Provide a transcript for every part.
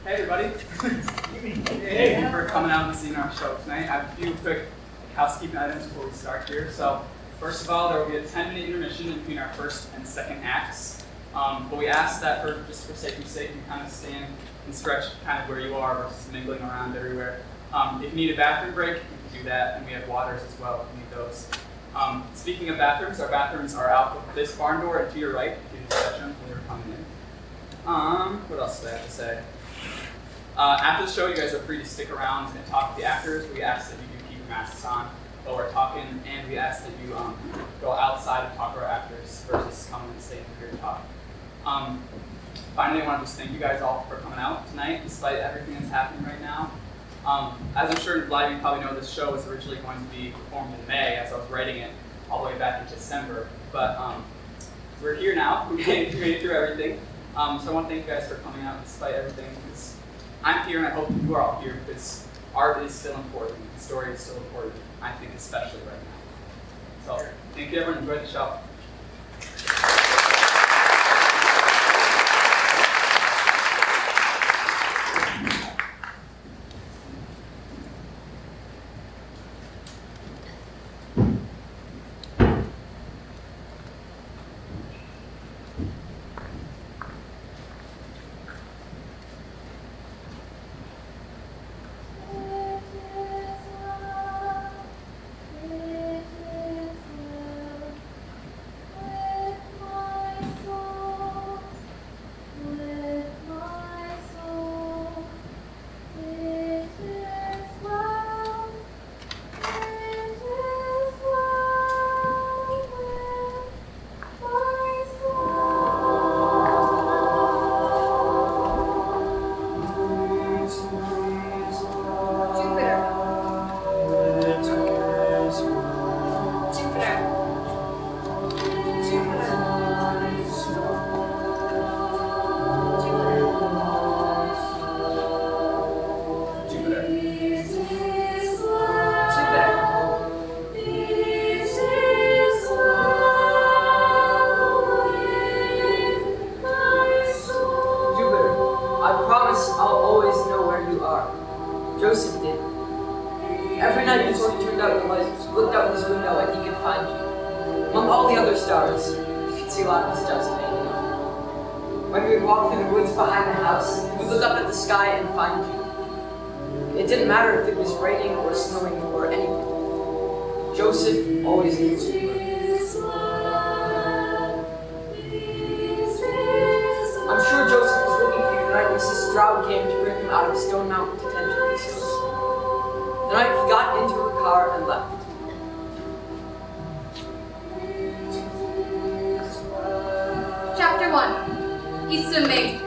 Hey everybody. Thank you for coming out and seeing our show tonight. I have a few quick housekeeping items before we start here. So first of all, there will be a 10-minute intermission between our first and second acts. But we ask that just for safety's sake, you kind of stand and stretch kind of where you are versus mingling around everywhere. If you need a bathroom break, you can do that, and we have waters as well if you need those. Speaking of bathrooms, our bathrooms are out this barn door and to your right if you didn't catch them when you were coming in. What else do I have to say? After the show, you guys are free to stick around and talk to the actors. We ask that you do keep your masks on while we're talking, and we ask that you go outside and talk to our actors versus coming and staying here to talk. Finally, I want to just thank you guys all for coming out tonight, despite everything that's happening right now. As I'm sure a lot of you probably know, this show was originally going to be performed in May, as I was writing it all the way back in December. But we're here now. We made it through everything. So I want to thank you guys for coming out despite everything. Because I'm here, and I hope you are all here because art is still important. The story is still important. I think especially right now. So thank you, everyone. Enjoy the show. Joseph did. Every night before he turned out the lights, looked out his window and he could find you. Among all the other stars, you could see a lot of the stars in Maine. When we would walk through the woods behind the house, we would look up at the sky and find you. It didn't matter if it was raining or snowing or anything. Joseph always knew where you were. I'm sure Joseph was looking for you the night Mrs. Stroud came to bring him out of Stone Mountain to tend to his house. The night he got into her car and left. Chapter 1. Easton May.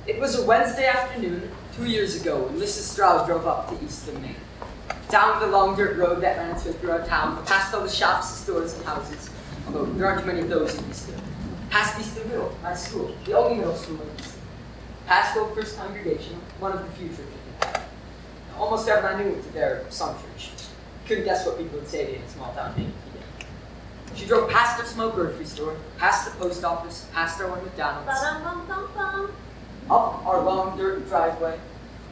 It was a Wednesday afternoon, 2 years ago, when Mrs. Stroud drove up to Easton, Maine. Down the long dirt road that ran through our town, past all the shops, stores, and houses, although there aren't too many of those in Easton. Past Easton Middle, my school, the only middle school in Easton. Past Old First Congregation, one of the few churches. Almost everyone knew it to their some church. Couldn't guess what people would say in a small town name if you did. She drove past our small grocery store, past the post office, past our one McDonald's. Ba-dum-bum-bum-bum. Up our long dirt driveway,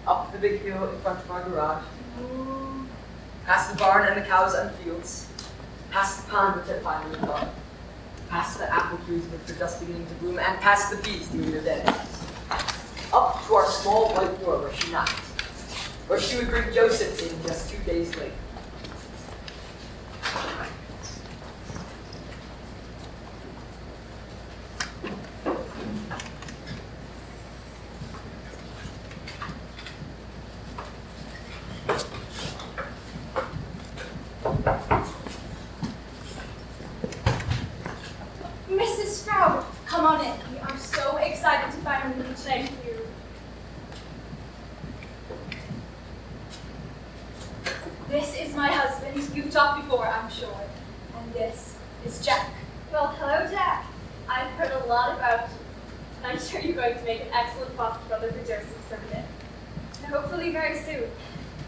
up the big hill in front of our garage, past the barn and the cows and fields, past the pond which had finally gone, past the apple trees which were just beginning to bloom, and past the bees doing their dance. Up to our small white door where she knocked, where she would bring Joseph in just 2 days later. Mrs. Stroud, come on in. We are so excited to finally meet tonight with you. This my husband. You've talked before, I'm sure. And this is Jack. Well, hello, Jack. I've heard a lot about you. And I'm sure you're going to make an excellent foster brother for Joseph someday. And hopefully very soon.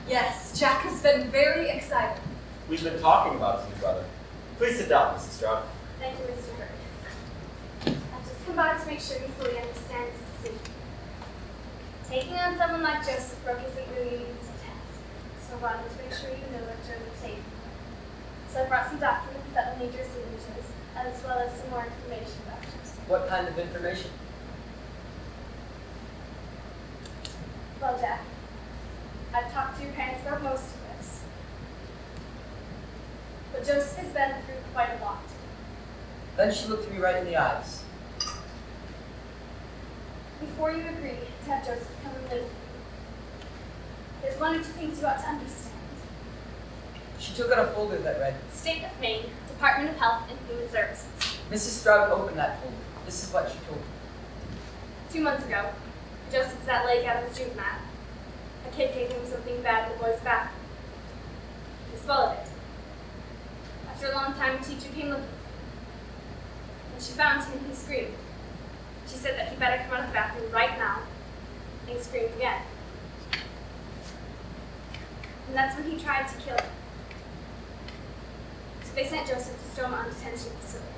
Yes, Jack has been very excited. We've been talking about his new brother. Please sit down, Mrs. Stroud. Thank you, Mr. Hurd. I've just come by to make sure you fully understand this decision. Taking on someone like Joseph Brooke isn't really an easy task, so I wanted to make sure you know what you're taking. So I brought some documents that will need your signatures, as well as some more information about Joseph. What kind of information? Well, Jack, I've talked to your parents about most of this. But Joseph has been through quite a lot. Then she looked me right in the eyes. Before you agree to have Joseph come and live with you, there's one or two things you ought to understand. She took out a folder that read, State of Maine, Department of Health and Human Services. Mrs. Stroud opened that folder. This is what she told me. 2 months ago, Joseph was at Lake Adams Juvenile. A kid gave him something bad in the boy's bathroom. He swallowed it. After a long time, a teacher came looking for him. When she found him, he screamed. She said that he better come out of the bathroom right now. And he screamed again. And that's when he tried to kill him. So they sent Joseph to Stroma Detention Facility.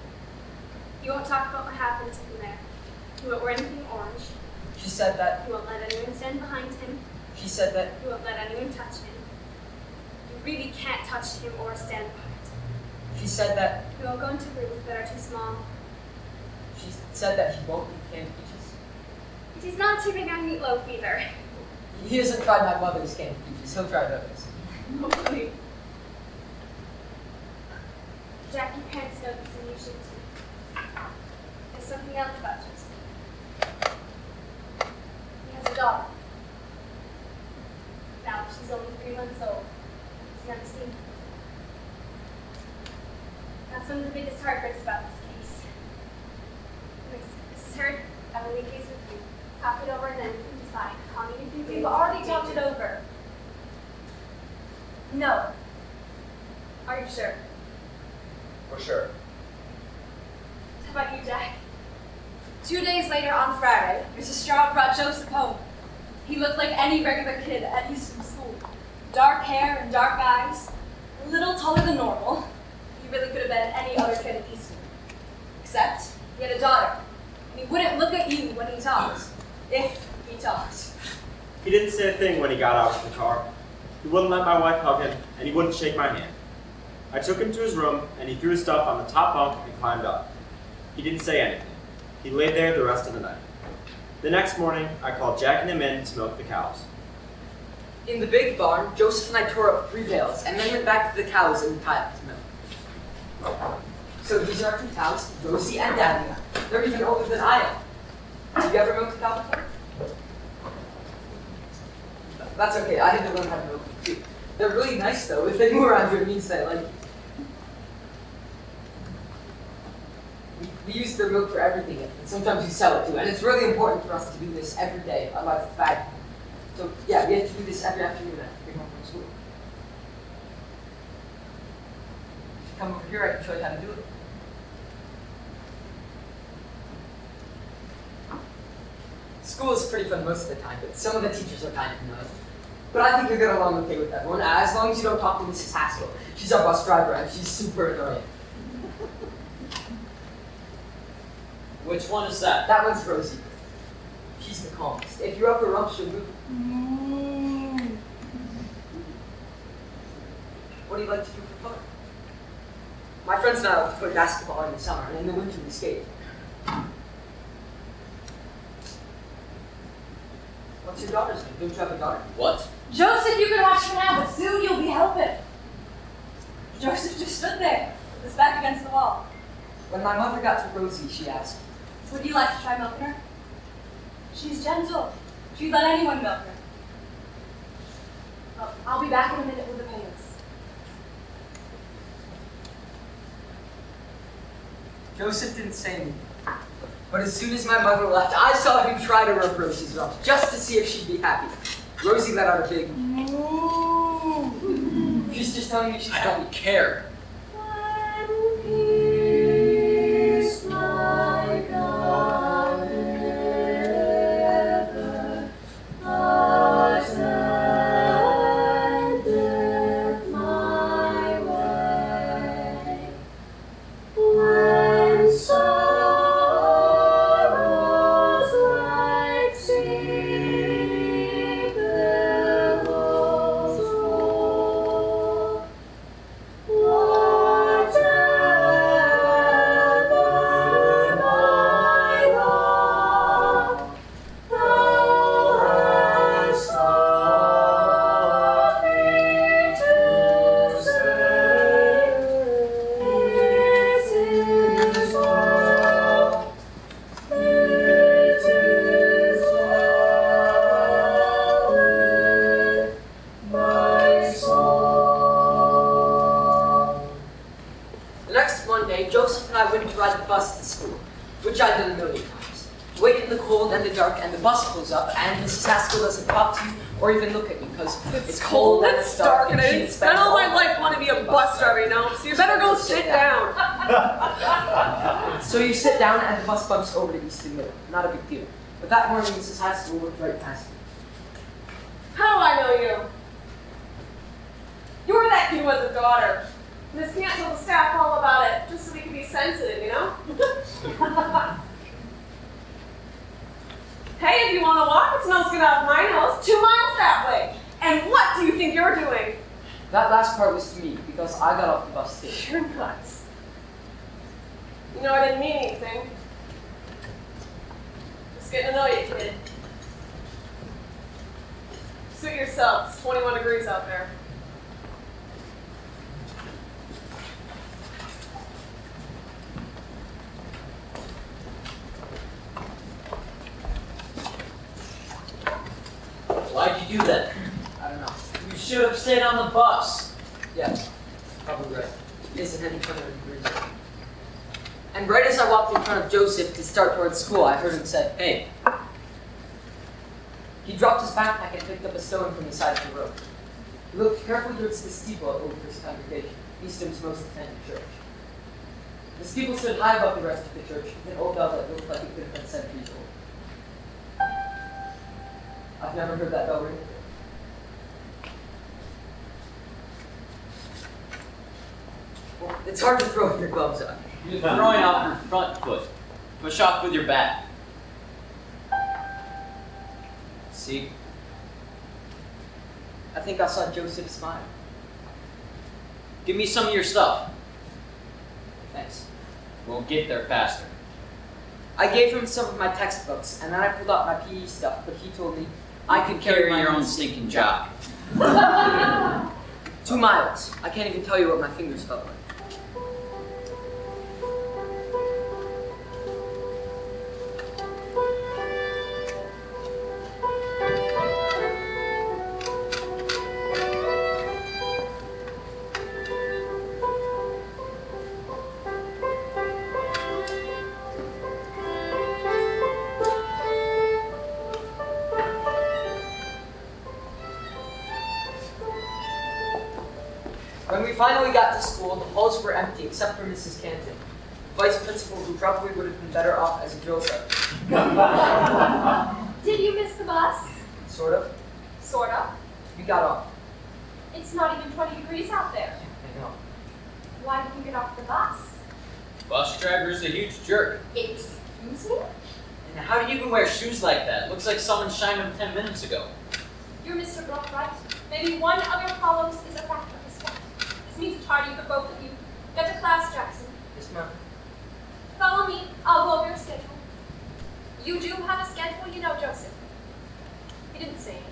He won't talk about what happened to him there. He won't wear anything orange. She said that, He won't let anyone stand behind him. she said that, He won't let anyone touch him. You really can't touch him or stand behind him. she said that, He won't go into rooms that are too small. she said that he won't eat canned peaches. But he's not too big on meatloaf either. He hasn't tried my mother's canned peaches. He'll try those. Hopefully. Jack, your parents know this and you should too. There's something else about Joseph. He has a daughter. Now, she's only 3 months old. He's never seen her. That's one of the biggest heartbreaks about this case. Mrs. Hurd, I will leave these with you. Talk it over and then you can decide. Call me if you do. We've already talked it over. No. Are you sure? For sure. How about you, Jack? 2 days later on Friday, Mrs. Stroud brought Joseph home. He looked like any regular kid at Easton School. Dark hair and dark eyes, a little taller than normal. He really could have been any other kid at Easton. Except he had a daughter, and he wouldn't look at you when he talked, if he talked. He didn't say a thing when he got out of the car. He wouldn't let my wife hug him, and he wouldn't shake my hand. I took him to his room, and he threw his stuff on the top bunk and climbed up. He didn't say anything. He lay there the rest of the night. The next morning, I called Jack and him in to milk the cows. In the big barn, Joseph and I tore up 3 bales and then went back to the cows and tied up to milk. So these are our 2 cows, Rosie and Daddy. They're even older than I am. Have you ever milked a cow before? That's okay, I had to learn how to milk them too. They're really nice though. If they move around you, it means they like you. We use their milk for everything, and sometimes we sell it too. And it's really important for us to do this every day, otherwise it's bad. So yeah, we have to do this every afternoon after we come home from school. If you come over here, I can show you how to do it. School is pretty fun most of the time, but some of the teachers are kind of annoying. But I think you'll get along okay with everyone, as long as you don't talk to Mrs. Haskell. She's our bus driver, and she's super annoying. Which one is that? That one's Rosie. She's the calmest. If you rub her rump, she'll move. What do you like to do for fun? My friends and I like to play basketball in the summer, and in the winter we skate. What's your daughter's name? Don't you have a daughter? What? Joseph, you can watch for now, but soon you'll be helping. Joseph just stood there, with his back against the wall. When my mother got to Rosie, she asked, Would you like to try milking her? She's gentle. She'd let anyone milk her. Oh, I'll be back in a minute with the pails. Joseph didn't say anything. But as soon as my mother left, I saw him try to rub Rosie's rump, just to see if she'd be happy. Rosie let out a big moo. She's just telling me she's I don't care. One piece like a river, attendeth my way. When sorrows like sea billows roll, whatever my wrong, thou hast taught me to say, it is well, it is well with my soul. The next Monday, Joseph and I went to ride the bus to school, which I'd done a million times. Wait in the cold and the dark, and the bus pulls up, and Mrs. Haskell doesn't talk to you or even look at you because It's cold, and it's dark, and I she didn't spends spend all my her life wanting to be a bus driver, you know? So you better go sit down. So you sit down, and the bus bumps over to Easton Middle. Not a big deal. But that morning, Mrs. Haskell looked right past me. How do I know you? You were that kid who has a daughter. Miss can't tell the staff all about it, just so we can be sensitive, you know? Hey, if you want to walk, it smells good out of my nose. 2 miles that way. And what do you think you're doing? That last part was to me because I got off the bus too. You're nuts. You know, I didn't mean anything. Just getting to know you, kid. Suit yourself. It's 21 degrees out there. Why'd you do that? I don't know. You should have stayed on the bus. Yeah, probably right. It isn't any kind of degrees. And right as I walked in front of Joseph to start towards school, I heard him say, "Hey." He dropped his backpack and picked up a stone from the side of the road. He looked carefully towards the steeple at Old First Congregation, Easton's most attended church. The steeple stood high above the rest of the church, with an old bell that looked like it could have been centuries old. I've never heard that bell ring before. Well, it's hard to throw your gloves on. You're throwing off your front foot. Push off with your back. See? I think I saw Joseph smile. Give me some of your stuff. Thanks. We'll get there faster. I gave him some of my textbooks, and then I pulled out my PE stuff, but he told me I could Carry my your own stinking jock. 2 miles. I can't even tell you what my fingers felt like. When we finally got to school, the halls were empty except for Mrs. Canton, the vice principal who probably would have been better off as a drill sergeant. Did you miss the bus? Sort of. Sort of. We got off. It's not even 20 degrees out there. I know. Why did you get off the bus? Bus driver's a huge jerk. Excuse me? And how do you even wear shoes like that? Looks like someone shined them 10 minutes ago. You're Mr. Block, right? Maybe one of your columns is a fact of respect. This means a tardy for both of you. Get to class, Jackson. Yes, ma'am. Follow me. I'll go over your schedule. You do have a schedule, you know, Joseph. He didn't say anything.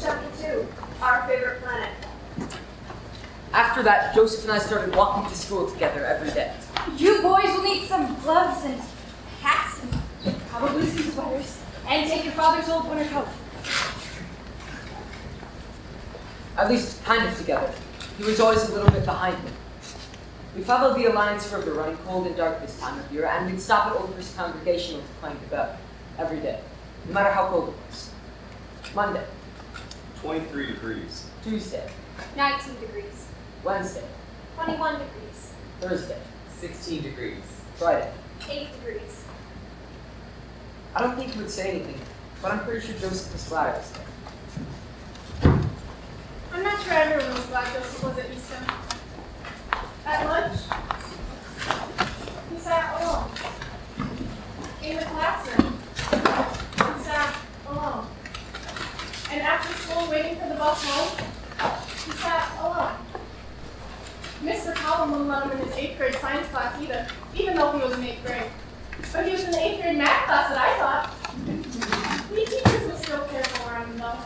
Chapter 2, Our Favorite Planet. After that, Joseph and I started walking to school together every day. You boys will need some gloves and hats and probably some sweaters. And take your father's old winter coat. At least kind of together. He was always a little bit behind me. We followed the Alliance River running cold and dark this time of year, and we'd stop at Old First Congregational to climb the bell every day, no matter how cold it was. Monday, 23 degrees. Tuesday, 19 degrees. Wednesday, 21 degrees. Thursday, 16 degrees. Friday. 8 degrees. I don't think he would say anything, but I'm pretty sure Joseph was glad I was there. I'm not sure everyone was glad Joseph was at Easton. At lunch, he sat alone. In the classroom, he sat alone. And after school, waiting for the bus home, he sat alone. Mr. Collin wouldn't let him in his 8th grade science class either, even though he was in 8th grade. But he was in the 8th grade math class that I thought. We teachers were still careful around him though.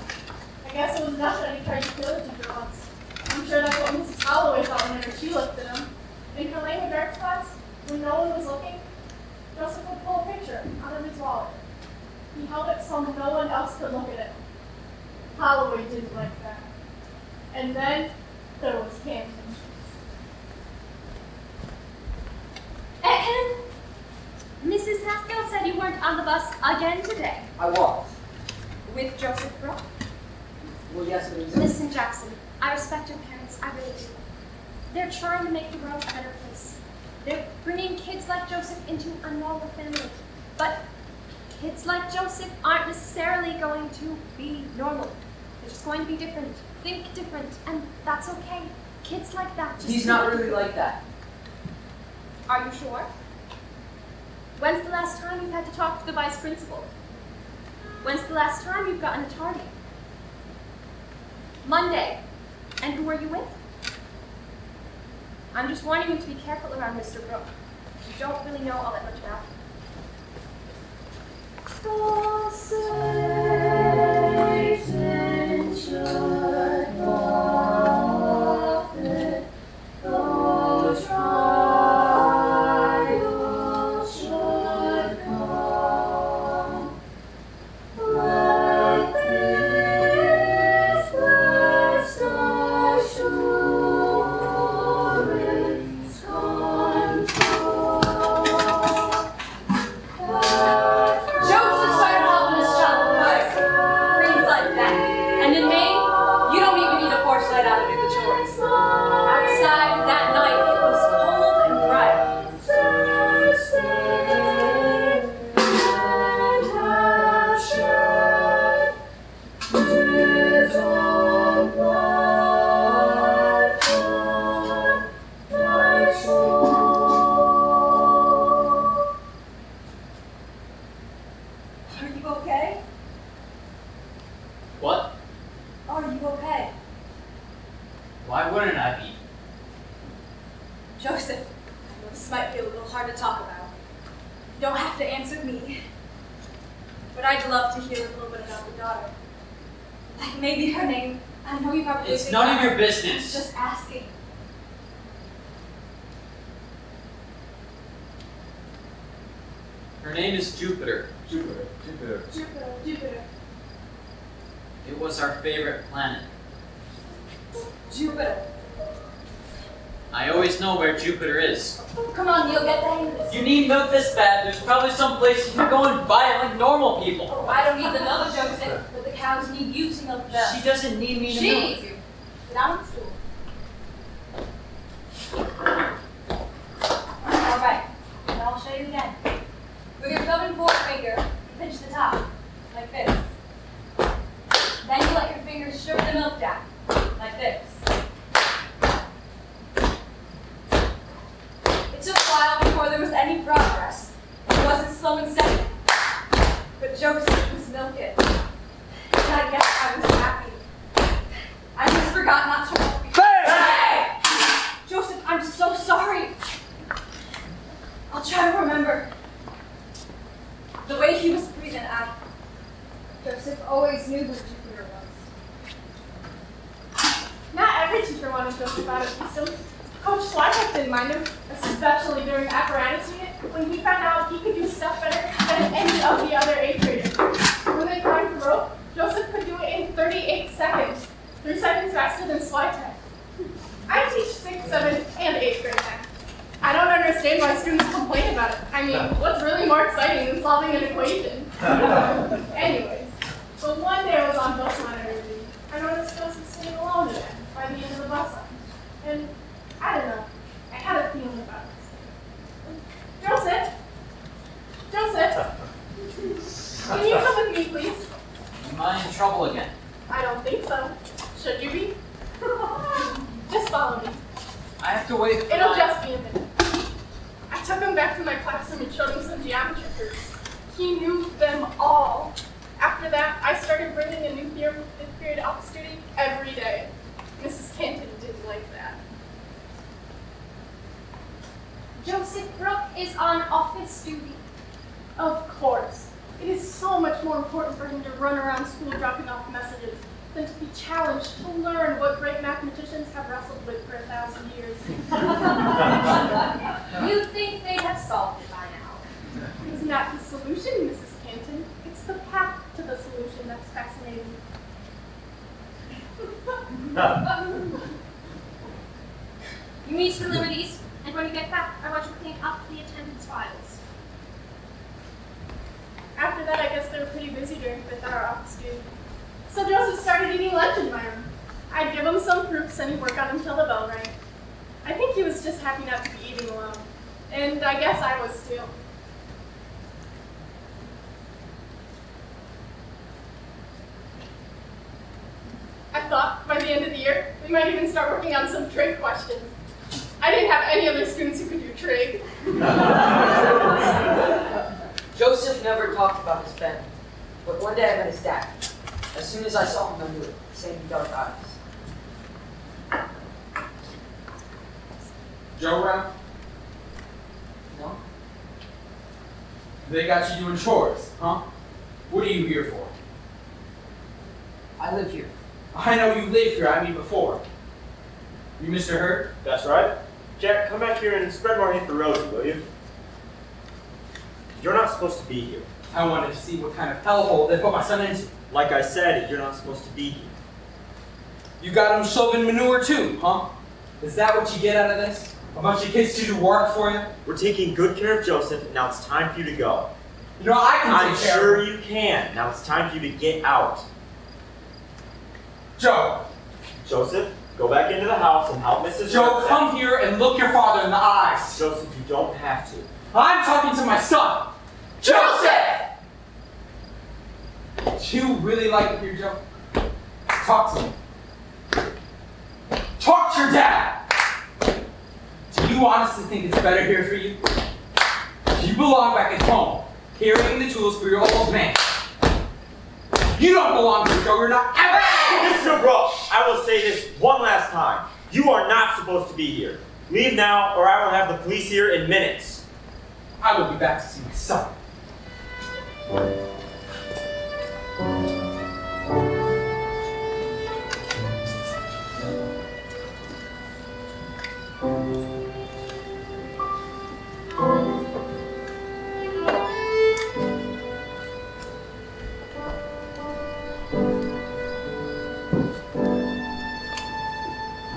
I guess it was enough that he tried to kill a teacher once. I'm sure that's what Mrs. Holloway thought whenever she looked at him. In her language arts class, when no one was looking, Joseph would pull a picture out of his wallet. He held it so no one else could look at it. Holloway didn't like that. And then there was Hampton. And Mrs. Haskell said you weren't on the bus again today. I walked. With Joseph Brooke. Well, yes, but it was Listen, Jackson, I respect your parents, I really do. They're trying to make the world a better place. They're bringing kids like Joseph into a normal family. But kids like Joseph aren't necessarily going to be normal. They're just going to be different, think different, and that's okay. Kids like that just He's not really like that. Are you sure? When's the last time you've had to talk to the vice principal? When's the last time you've gotten a tardy? Monday. And who are you with? I'm just warning you to be careful around Mr. Brooke. You don't really know all that much about him. Joseph started helping his child with life. Things like that. And in Maine, you don't even need a porch light out to do the chores. Outside that night, it was cold and bright. Are you okay? What? Are you okay? Why wouldn't I be? Joseph, I know this might be a little hard to talk about. You don't have to answer me. But I'd love to hear a little bit about the daughter. Like maybe her name. I know you probably It's think none of about your her. business. Just asking. Her name is Jupiter. Jupiter. Jupiter. It was our favorite planet. Jupiter. I always know where Jupiter is. Come on, you'll get the hang of this. You need milk this bad, there's probably some place you can go and buy it like normal people. Oh, I don't need the milk, Joseph, but the cows need you to milk them. She doesn't need me to She milk. needs you. Sit down on the stool. All right, now I'll show you again. With your thumb and forefinger, you pinch the top, like this. Then you let your fingers strip the milk down, like this. It took a while before there was any progress. It wasn't slow and steady. But Joseph was milking. And I guess I was happy. I just forgot not to milk before. Hey! Joseph, I'm so sorry. I'll try to remember. The way he was breathing out. Joseph always knew who Jupiter was. Not every teacher wanted Joseph out of Easton. Coach Slyhoff didn't mind him, especially during apparatus unit when he found out he could do stuff better than any of the other 8th graders. When they climbed the rope, Joseph could do it in 38 seconds, 3 seconds faster than Slytech. I teach 6th, 7th, and 8th grade math. I don't understand why students complain about it. I mean, what's really more exciting than solving an equation? Anyways, but one day I was on bus monitor duty. I noticed Joseph sitting alone again by the end of the bus line. And I don't know, I had a feeling about it. Joseph? Joseph? Can you come with me, please? Am I in trouble again? I don't think so. Should you be? Just follow me. I have to wait for It'll my... just be a minute. I took him back to my classroom and showed him some geometry proofs. He knew them all. After that, I started bringing a new theorem of 5th period office duty every day. Mrs. Canton didn't like that. Joseph Brooke is on office duty. Of course. It is so much more important for him to run around school dropping off messages than to be challenged to learn what great mathematicians have wrestled with for 1,000 years. You'd think they'd have solved it by now. It's not the solution, Mrs. Canton. It's the path to the solution that's fascinating. You meet to deliver these, and when you get back, I want you to clean up the attendance files. After that, I guess they were pretty busy during 5th hour office duty. So Joseph started eating lunch in my room. I'd give him some proofs and he'd work on them till the bell rang. I think he was just happy not to be eating alone. And I guess I was too. I thought by the end of the year, we might even start working on some trig questions. I didn't have any other students who could do trig. Joseph never talked about his family, but one day I met his dad. As soon as I saw him, I knew it. Same dark eyes. Joe around? No? They got you doing chores, huh? What are you here for? I live here. I know you live here, I mean before. You Mr. Hurd? That's right. Jack, come back here and spread more hay for Rosie, will you? You're not supposed to be here. I wanted to see what kind of hellhole they put my son into. Like I said, you're not supposed to be here. You got him shoving manure too, huh? Is that what you get out of this? A bunch of kids to do work for you? We're taking good care of Joseph, and now it's time for you to go. You know, I can I'm take care sure of him. you can. Now it's time for you to get out. Joe, Joseph, go back into the house and help Mrs. Joe, Hurd. come here and look your father in the eyes. Joseph, you don't have to. I'm talking to my son. Joseph! Do you really like it here, Joe? Talk to me. Talk to your dad! Do you honestly think it's better here for you? You belong back at home, carrying the tools for your old man. You don't belong here, Joe. You're not ever. Mr. Brooke, I will say this one last time. You are not supposed to be here. Leave now, or I will have the police here in minutes. I will be back to see my son.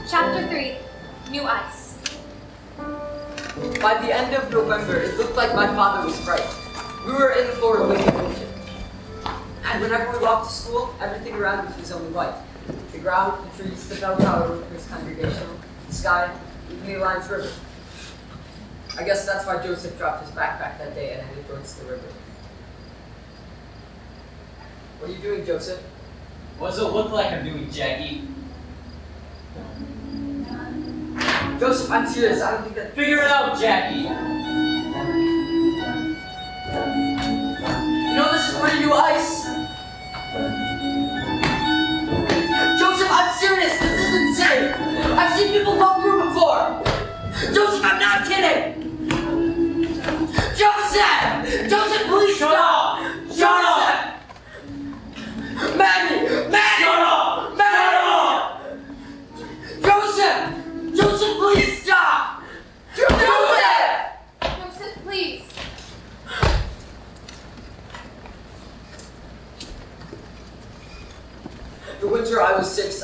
Chapter 3, New Ice. By the end of November, it looked like my father was right. We were in for a winter ocean. And whenever we walked to school, everything around us was only white. The ground, the trees, the bell tower with his congregation, the sky, even the Alliance River. I guess that's why Joseph dropped his backpack that day and headed towards the river. What are you doing, Joseph? What does it look like I'm doing, Jackie? Joseph, I'm serious. I don't think that. Figure it out, Jackie! You know this is where you do ice. Joseph, I'm serious. This is insane. I've seen people fall through before. Joseph, I'm not kidding. Joseph! Joseph, please Shut stop! up! Shut up! Maggie! Maggie! Shut up! Maggie! Joseph! Joseph, please stop! Joseph! Joseph, please.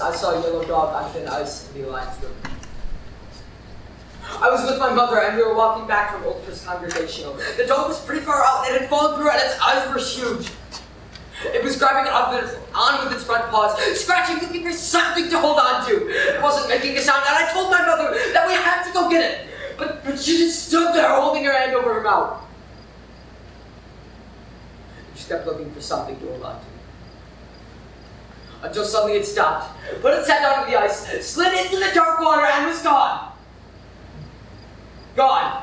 I saw a yellow dog on thin ice in the Alliance River. I was with my mother and we were walking back from Old First Congregational. The dog was pretty far out and it had fallen through and its eyes were huge. It was grabbing on with its front paws, scratching, looking for something to hold on to. It wasn't making a sound and I told my mother that we had to go get it. But she just stood there holding her hand over her mouth. She kept looking for something to hold on to. Until suddenly it stopped, put its head down to the ice, slid into the dark water, and was gone. Gone.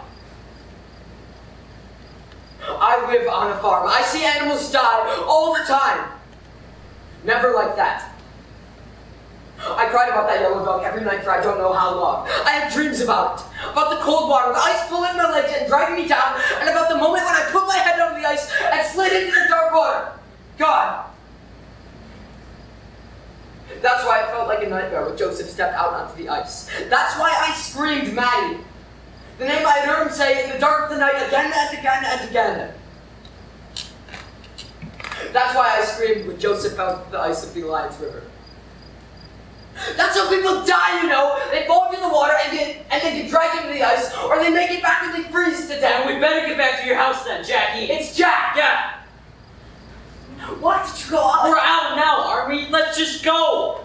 I live on a farm. I see animals die all the time. Never like that. I cried about that yellow dog every night for I don't know how long. I had dreams about it. About the cold water, the ice pulling my legs and dragging me down, and about the moment when I put my head on the ice and slid into the dark water. Gone. That's why it felt like a nightmare when Joseph stepped out onto the ice. That's why I screamed Maddie. The name I had heard him say in the dark of the night again and again and again. That's why I screamed when Joseph fell into the ice of the Alliance River. That's how people die, you know. They fall into the water and they get dragged into the ice, or they make it back and they freeze to death. And we better get back to your house then, Jackie. It's Jack! Yeah. Why did you go out? We're out now, Army. Let's just go.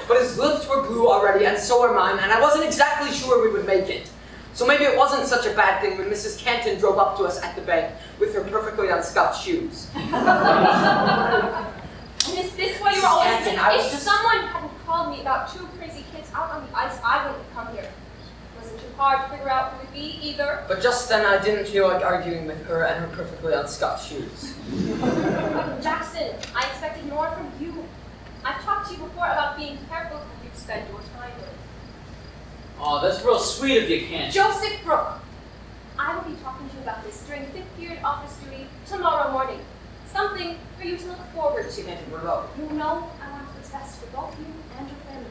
But his lips were blue already, and so were mine, and I wasn't exactly sure we would make it. So maybe it wasn't such a bad thing when Mrs. Canton drove up to us at the bank with her perfectly unscuffed shoes. And is this why you were always Canton, saying, I was if just- someone hadn't called me about two crazy kids out on the ice, I wouldn't have come here. Wasn't too hard to figure out who would be either. But just then I didn't feel like arguing with her and her perfectly unscuffed shoes. Jackson, I expected more from you. I've talked to you before about being careful who you spend your time with. Oh, that's real sweet of you, Canton. Joseph Brooke, I will be talking to you about this during 5th period office duty tomorrow morning. Something for you to look forward to. Canton, we're low. You know I want what's best for both you and your family.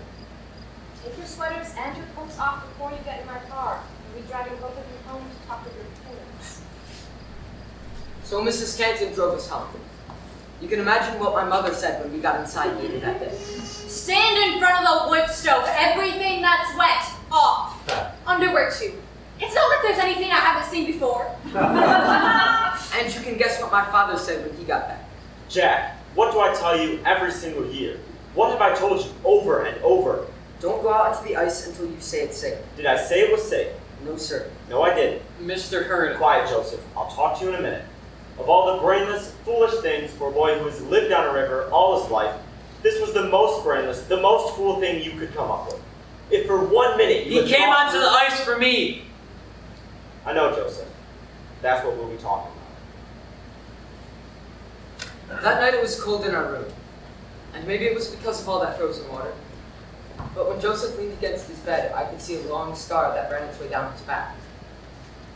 Take your sweaters and your coats off before you get in my car. I'll be driving both of you home to talk with your parents. So Mrs. Canton drove us home. You can imagine what my mother said when we got inside later that day. Stand in front of the wood stove. Everything that's wet, off. Underwear too. It's not like there's anything I haven't seen before. And you can guess what my father said when he got back. Jack, what do I tell you every single year? What have I told you over and over? Don't go out into the ice until you say it's safe. Did I say it was safe? No, sir. No, I didn't. Mr. Hurd. Quiet, Joseph. I'll talk to you in a minute. Of all the brainless, foolish things for a boy who has lived down a river all his life, this was the most brainless, the most fool thing you could come up with. If for 1 minute you He had came talked onto to- the ice for me. I know, Joseph. That's what we'll be talking about. That night it was cold in our room. And maybe it was because of all that frozen water. But when Joseph leaned against his bed, I could see a long scar that ran its way down his back.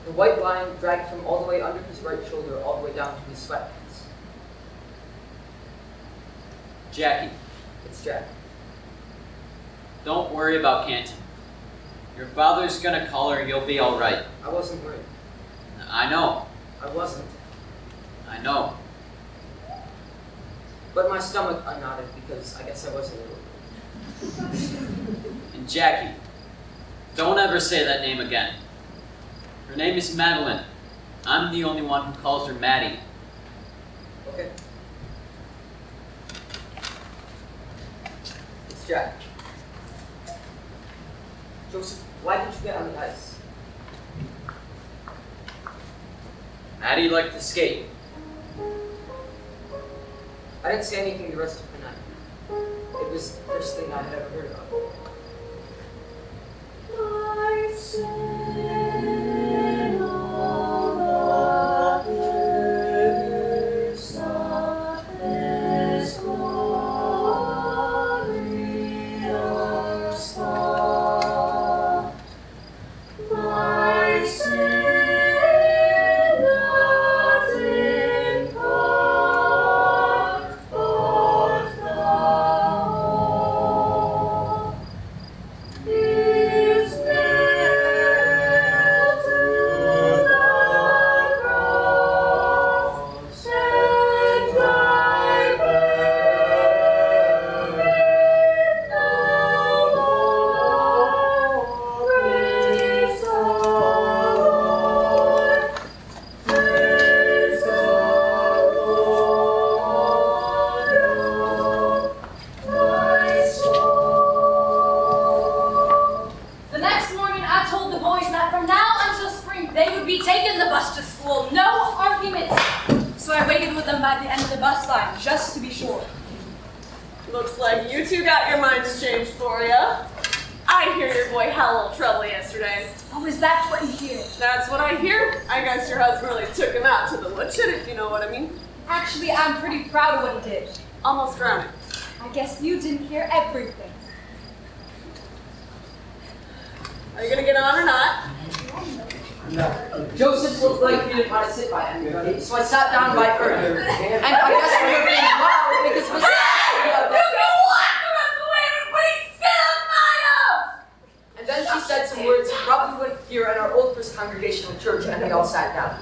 The white line dragged from all the way under his right shoulder all the way down to his sweatpants. Jackie, It's Jack. don't worry about Canton. Your father's gonna call her, you'll be alright. I wasn't worried. I know. I wasn't. I know. But my stomach, I nodded because I guess I was a little worried. And Jackie, don't ever say that name again. Her name is Madeline. I'm the only one who calls her Maddie. Okay. It's Jack. Joseph, why did you get on the ice? Maddie liked to skate. I didn't say anything the rest of the night. It was the first thing I had ever heard of. bus line, just to be sure. Looks like you two got your minds changed for ya. I hear your boy had a little trouble yesterday. Oh, is that what you hear? That's what I hear. I guess your husband really took him out to the woodshed, if you know what I mean. Actually, I'm pretty proud of what he did. Almost drowning. I guess you didn't hear everything. Are you gonna get on or not? No. Joseph looked like he didn't want to sit by anybody, so I sat down by her. And I guess we were being loud because we And then she said some words you probably wouldn't hear at our old First Congregational Church, and we all sat down.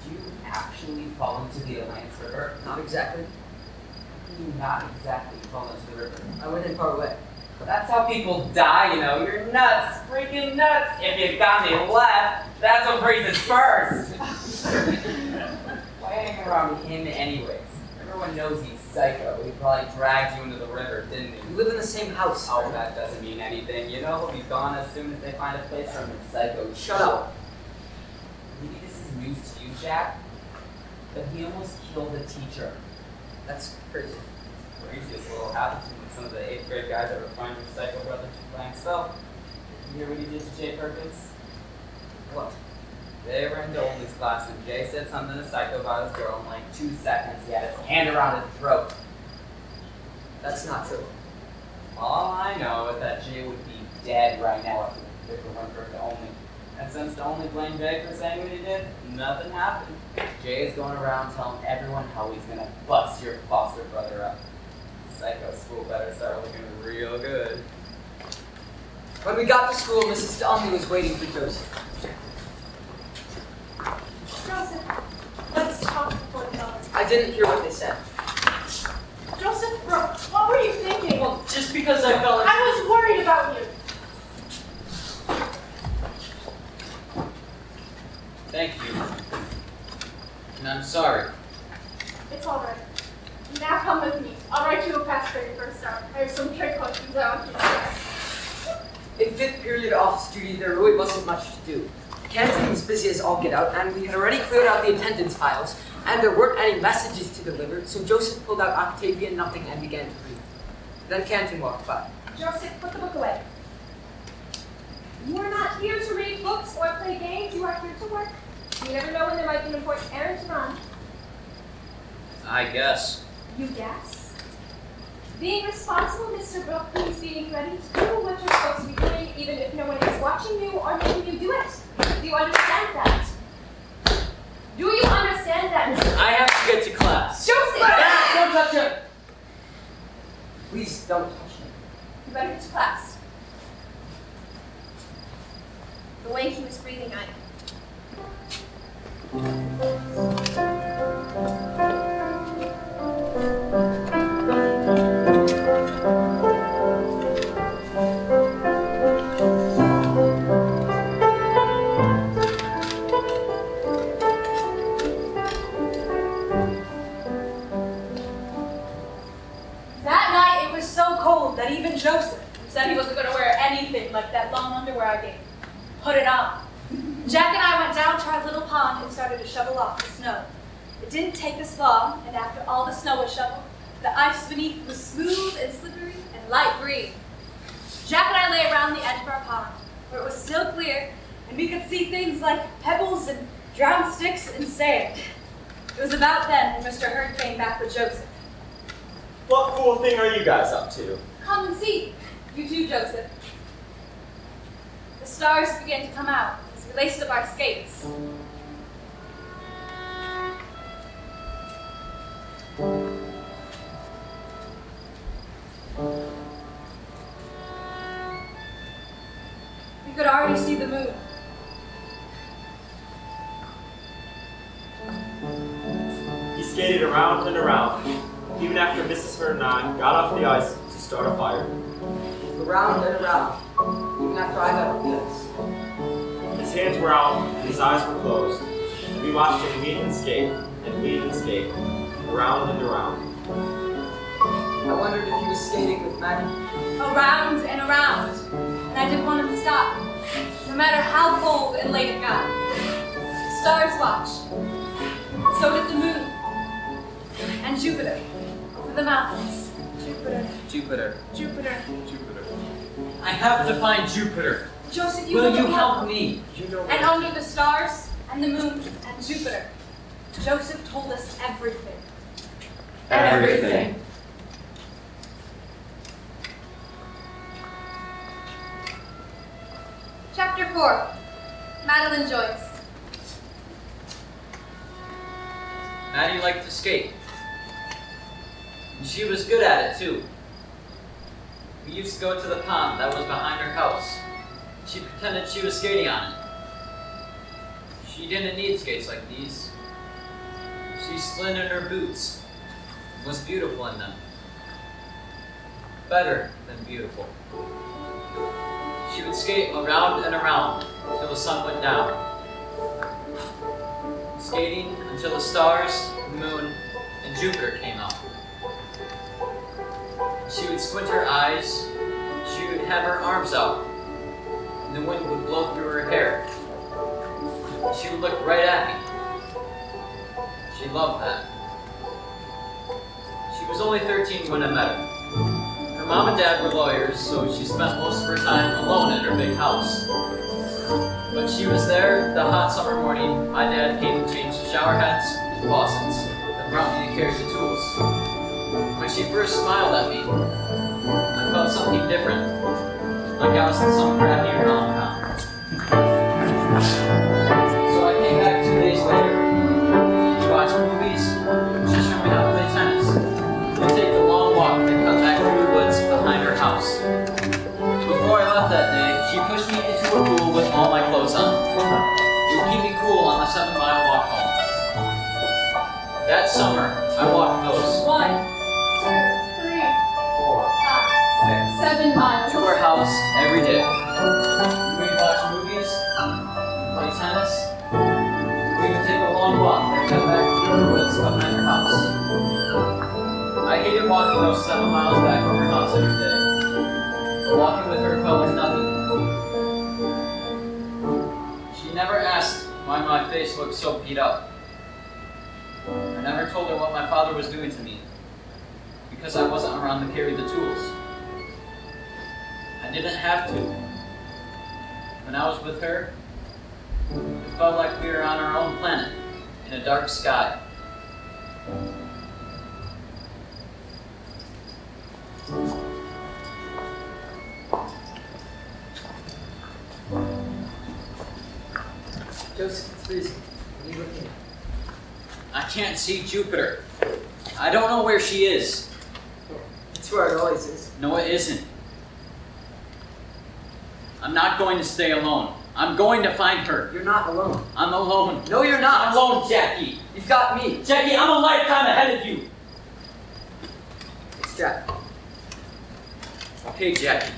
Did you actually fall into the Alliance River? Not exactly. You not exactly fall into the river. I went in far away. That's how people die, you know. You're nuts, freaking nuts. If you got me left, that's what freezes first. Why hang around him anyways? Everyone knows he's psycho. He probably dragged you into the river, didn't he? We live in the same house. Oh, that doesn't mean anything. You know he'll be gone as soon as they find a place for him in psycho. Shut up. Maybe this is news to you, Jack, but he almost killed a teacher. That's crazy. Craziest little happened to some of the 8th grade guys that were finding your psycho brother to blank self. You hear what he did to Jay Perkins? What? They were in Dolan's class and Jay said something to Psycho about his girl in like 2 seconds. He had his hand around his throat. That's not true. All I know is that Jay would be dead right now if it weren't for Dolan. And since Dolan blamed Jay for saying what he did, nothing happened. Jay is going around telling everyone how he's gonna bust your foster brother up. Psycho school better start looking real good. When we got to school, Mrs. Donnelly was waiting for Joseph. Joseph, let's talk before the bell. I didn't hear what they said. Joseph, bro, what were you thinking? Well, just because I fell in. I was worried about you. Thank you. And I'm sorry. It's all right. Now come with me. I'll write you a pass for your first hour. I have some trick questions I want you to ask. In 5th period office duty, there really wasn't much to do. Canteen was busy as all get out, and we had already cleared out the attendance files, and there weren't any messages to deliver, so Joseph pulled out Octavian Nothing and began to read. Then Canton walked by. Joseph, put the book away. You are not here to read books or play games. You are here to work. You never know when there might be an important errand to run. I guess. You guess? Being responsible, Mr. Brooke, means being ready to do what you're supposed to be doing, even if no one is watching you or making you do it. Do you understand that? Do you understand that, Mr. I have to get to class. Joseph! Don't touch him! Please don't touch him. You better get to class. The way he was breathing, I that even Joseph, who said he wasn't going to wear anything like that long underwear I gave him, put it on. Jack and I went down to our little pond and started to shovel off the snow. It didn't take us long, and after all the snow was shoveled, the ice beneath was smooth and slippery and light green. Jack and I lay around the edge of our pond, where it was still clear, and we could see things like pebbles and drowned sticks and sand. It was about then when Mr. Hurd came back with Joseph. What fool thing are you guys up to? Come and see. You too, Joseph. The stars began to come out as we laced up our skates. We could already see the moon. He skated around and around, even after Mrs. Hurd and I got off the ice to start a fire. Around and around, even after I got up the ice. His hands were out and his eyes were closed. We watched him weed and skate, around and around. I wondered if he was skating with Maddie. Around and around. And I didn't want him to stop, no matter how cold and late it got. stars watched. So did the moon. And Jupiter. Over the mountains. Jupiter. Jupiter. Jupiter. I have to find Jupiter. Joseph, you Will look you above help them. me? And under the stars, and the moon, and Jupiter. Joseph told us everything. Everything. Chapter 4. Madeline Joyce. Maddie liked to skate. And she was good at it, too. We used to go to the pond that was behind her house. She pretended she was skating on it. She didn't need skates like these. She slid in her boots and was beautiful in them. Better than beautiful. She would skate around and around until the sun went down. Skating until the stars, the moon, and Jupiter came out. She would squint her eyes, she would have her arms out, and the wind would blow through her hair. She would look right at me. She loved that. She was only 13 when I met her. Her mom and dad were lawyers, so she spent most of her time alone in her big house. When she was there, the hot summer morning, my dad came to change the shower heads and faucets, and brought me to carry the tools. When she first smiled at me, I felt something different, like I was in some crappy rom-com. So I came back 2 days later. We watched movies, she showed me how to play tennis. We'd take the long walk that cut back through the woods behind her house. Before I left that day, she pushed me into a pool with all my clothes on. It would keep me cool on the 7-mile walk home. That summer, I walked those 1, 2, 3, 4, 5, 7 miles. to her house every day. We would watch movies, play tennis. We would take a long walk that cut back through the woods behind her house. I hated walking those 7 miles back from her house every day. Walking with her felt like nothing. She never asked why my face looked so beat up. I never told her what my father was doing to me, because I wasn't around to carry the tools. I didn't have to. When I was with her, it felt like we were on our own planet, in a dark sky. Joseph, it's freezing. What are you looking at? I can't see Jupiter. I don't know where she is. It's where it always is. No, it isn't. I'm not going to stay alone. I'm going to find her. You're not alone. I'm alone. No, you're I'm not. alone, Jackie. You've got me. Jackie, I'm a lifetime ahead of you. It's Jack. Okay, Jackie.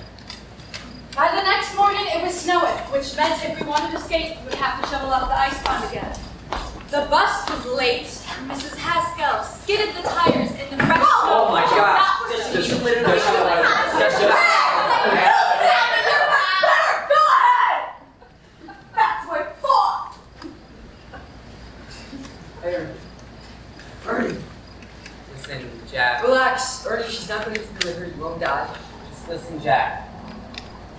By the next morning, it was snowing, which meant if we wanted to skate, we would have to shovel out the ice pond again. The bus was late, and Mrs. Haskell skidded the tires in the fresh snow. Oh my which was gosh. not working. Just split it up. Go ahead! That's my fault! Hey, Ernie. Listen, Jack. Relax. Ernie, she's not going to deliver. You won't die. Just listen, Jack.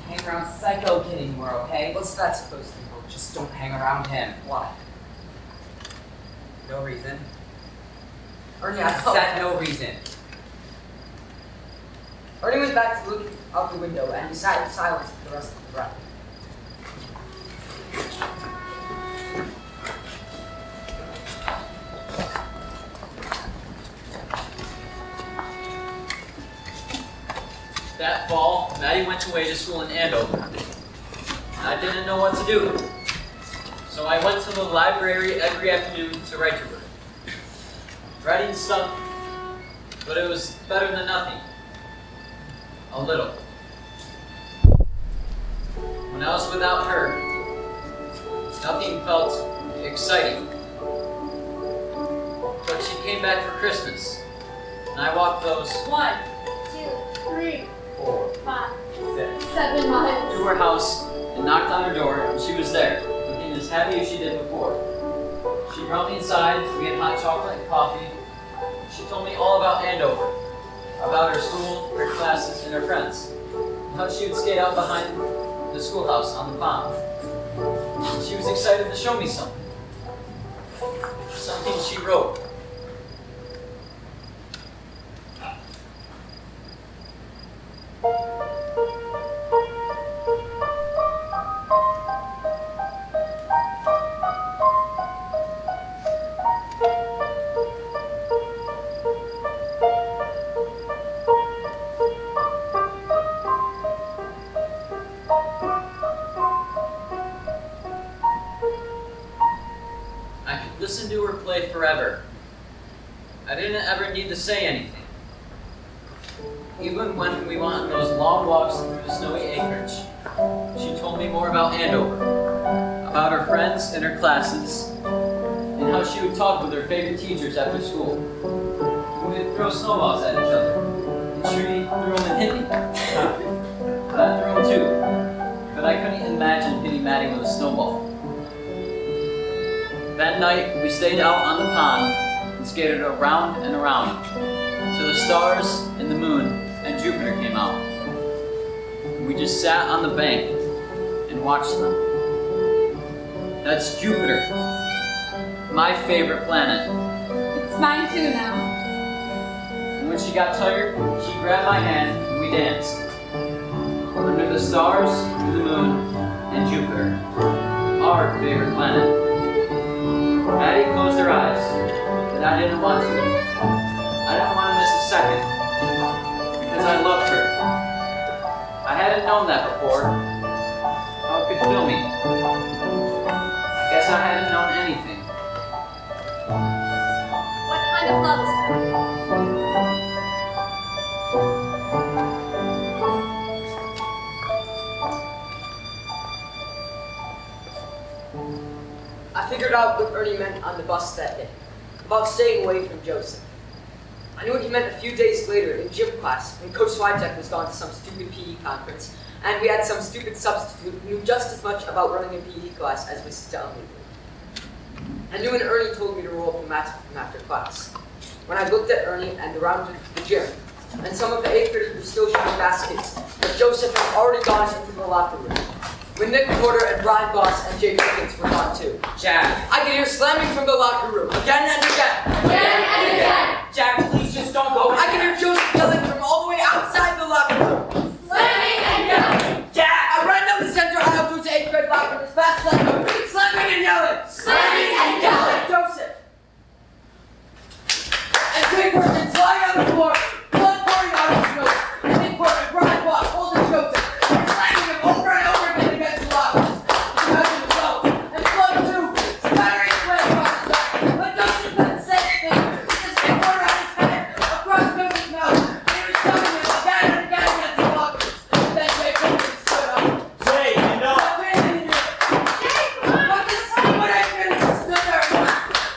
Hang around Psycho Kid anymore, okay? What's that supposed to be? Just don't hang around him. Why? No reason. Ernie, I said no reason. Ernie went back to look out the window and decided silence for the rest of the ride. That fall, Maddie went away to school in Andover. And I didn't know what to do. So I went to the library every afternoon to write to her. Writing stuff, but it was better than nothing. A little. When I was without her, nothing felt exciting. But she came back for Christmas, and I walked those 1, 2, 3, 4 5, 7 miles. to her house and knocked on her door, and she was there, looking as happy as she did before. She brought me inside, we had hot chocolate and coffee. She told me all about Andover, about her school, her classes, and her friends. How she would skate out behind the schoolhouse on the pond. She was excited to show me something. Something she wrote. I could listen to her play forever. I didn't ever need to say anything. Even when we went on those long walks through the snowy acreage, she told me more about Andover, about her friends and her classes, and how she would talk with her favorite teachers after school. We would throw snowballs at each other, and she threw them and hit me. But I threw them too, but I couldn't imagine hitting Maddie with a snowball. That night, we stayed out on the pond and skated around and around till the stars and the moon and Jupiter came out. We just sat on the bank and watched them. That's Jupiter, my favorite planet. It's mine too now. And when she got tired, she grabbed my hand and we danced. Under the stars, through the moon, and Jupiter, our favorite planet. Maddie closed her eyes, but I didn't want to. I didn't want to miss a second, because I loved her. I hadn't known that before, how it could fill me. I guess I hadn't known anything. What kind of love is that? I figured out what Ernie meant on the bus that day, about staying away from Joseph. I knew what he meant a few days later in gym class when Coach Switek was gone to some stupid PE conference, and we had some stupid substitute who knew just as much about running a PE class as Mrs. Donnelly did. I knew when Ernie told me to roll up the mats with him after class. When I looked at Ernie and around the gym, and some of the 8th graders were still shooting baskets, but Joseph had already gone into the locker room. When Nick Porter and Brian Boss and Jay Pickens were gone too. Jack. I could hear slamming from the locker room, again and again. Again and again. Jack, please just don't go in I could there. hear Joseph yelling from all the way outside the locker room. Slamming and yelling. Jack! I ran down the center aisle to his 8th grade locker room as fast as I could, slamming and yelling. Slamming and yelling. Joseph. And Jay Perkins lying on the floor, blood pouring out of his nose. And Nick Porter and Brian Boss holding Joseph, slamming him over and over again against the lockers. Imagine the blow. And blood too, spattering his way across his back. But Joseph couldn't say anything. He just Nick Porter had his hand across Joseph's mouth. And he was shoving him again and again against the lockers. Then Jay Perkins stood up. Jay, enough! But this stupid 8th grader just stood there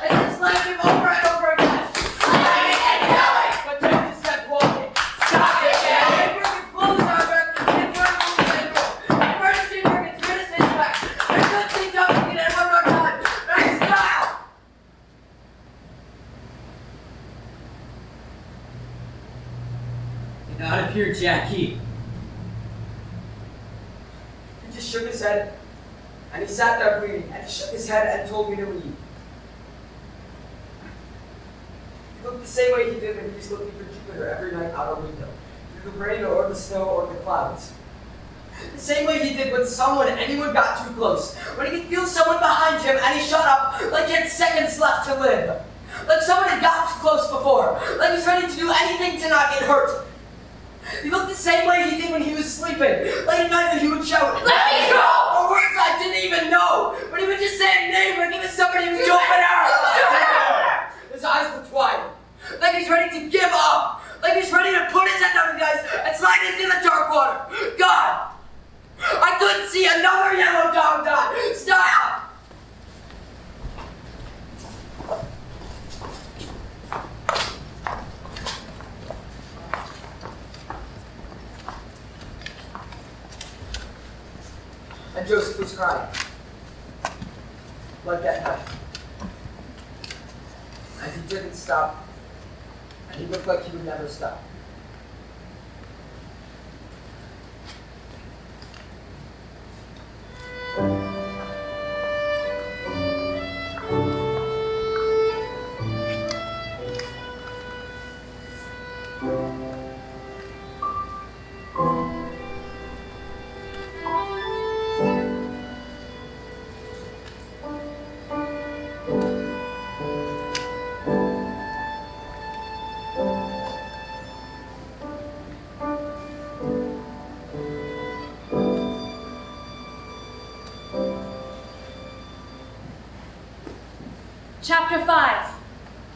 and just slammed him over and over again. Slamming and yelling. But Jay just kept walking. Stop it, Jay. Jay Perkins blows out back and Jordan moves the ankle. And Bernstein Perkins finishes his back. And good thing Johnson can hit one more time. Nice style! Get out of here, Jackie. He just shook his head. And he sat there bleeding. And he shook his head and told me to leave. He looked the same way he did when he was looking for Jupiter every night out a window. Through the rain or the snow or the clouds. The same way he did when anyone got too close. When he could feel someone behind him and he shut up like he had seconds left to live. Like someone had got too close before. Like he's ready to do anything to not get hurt. He looked the same way he did when he was sleeping. Late at night when he would shout, "Let me go!" Or words I didn't even know. When he would just say a name like he was somebody who Jupiter! His eyes looked wide. Like he's ready to give up. Like he's ready to put his head down, you guys, and slide into the dark water. God! I couldn't see another yellow dog die. Stop! And Joseph was crying. Like that night. and he didn't stop. And he looked like he would never stop. Chapter 5.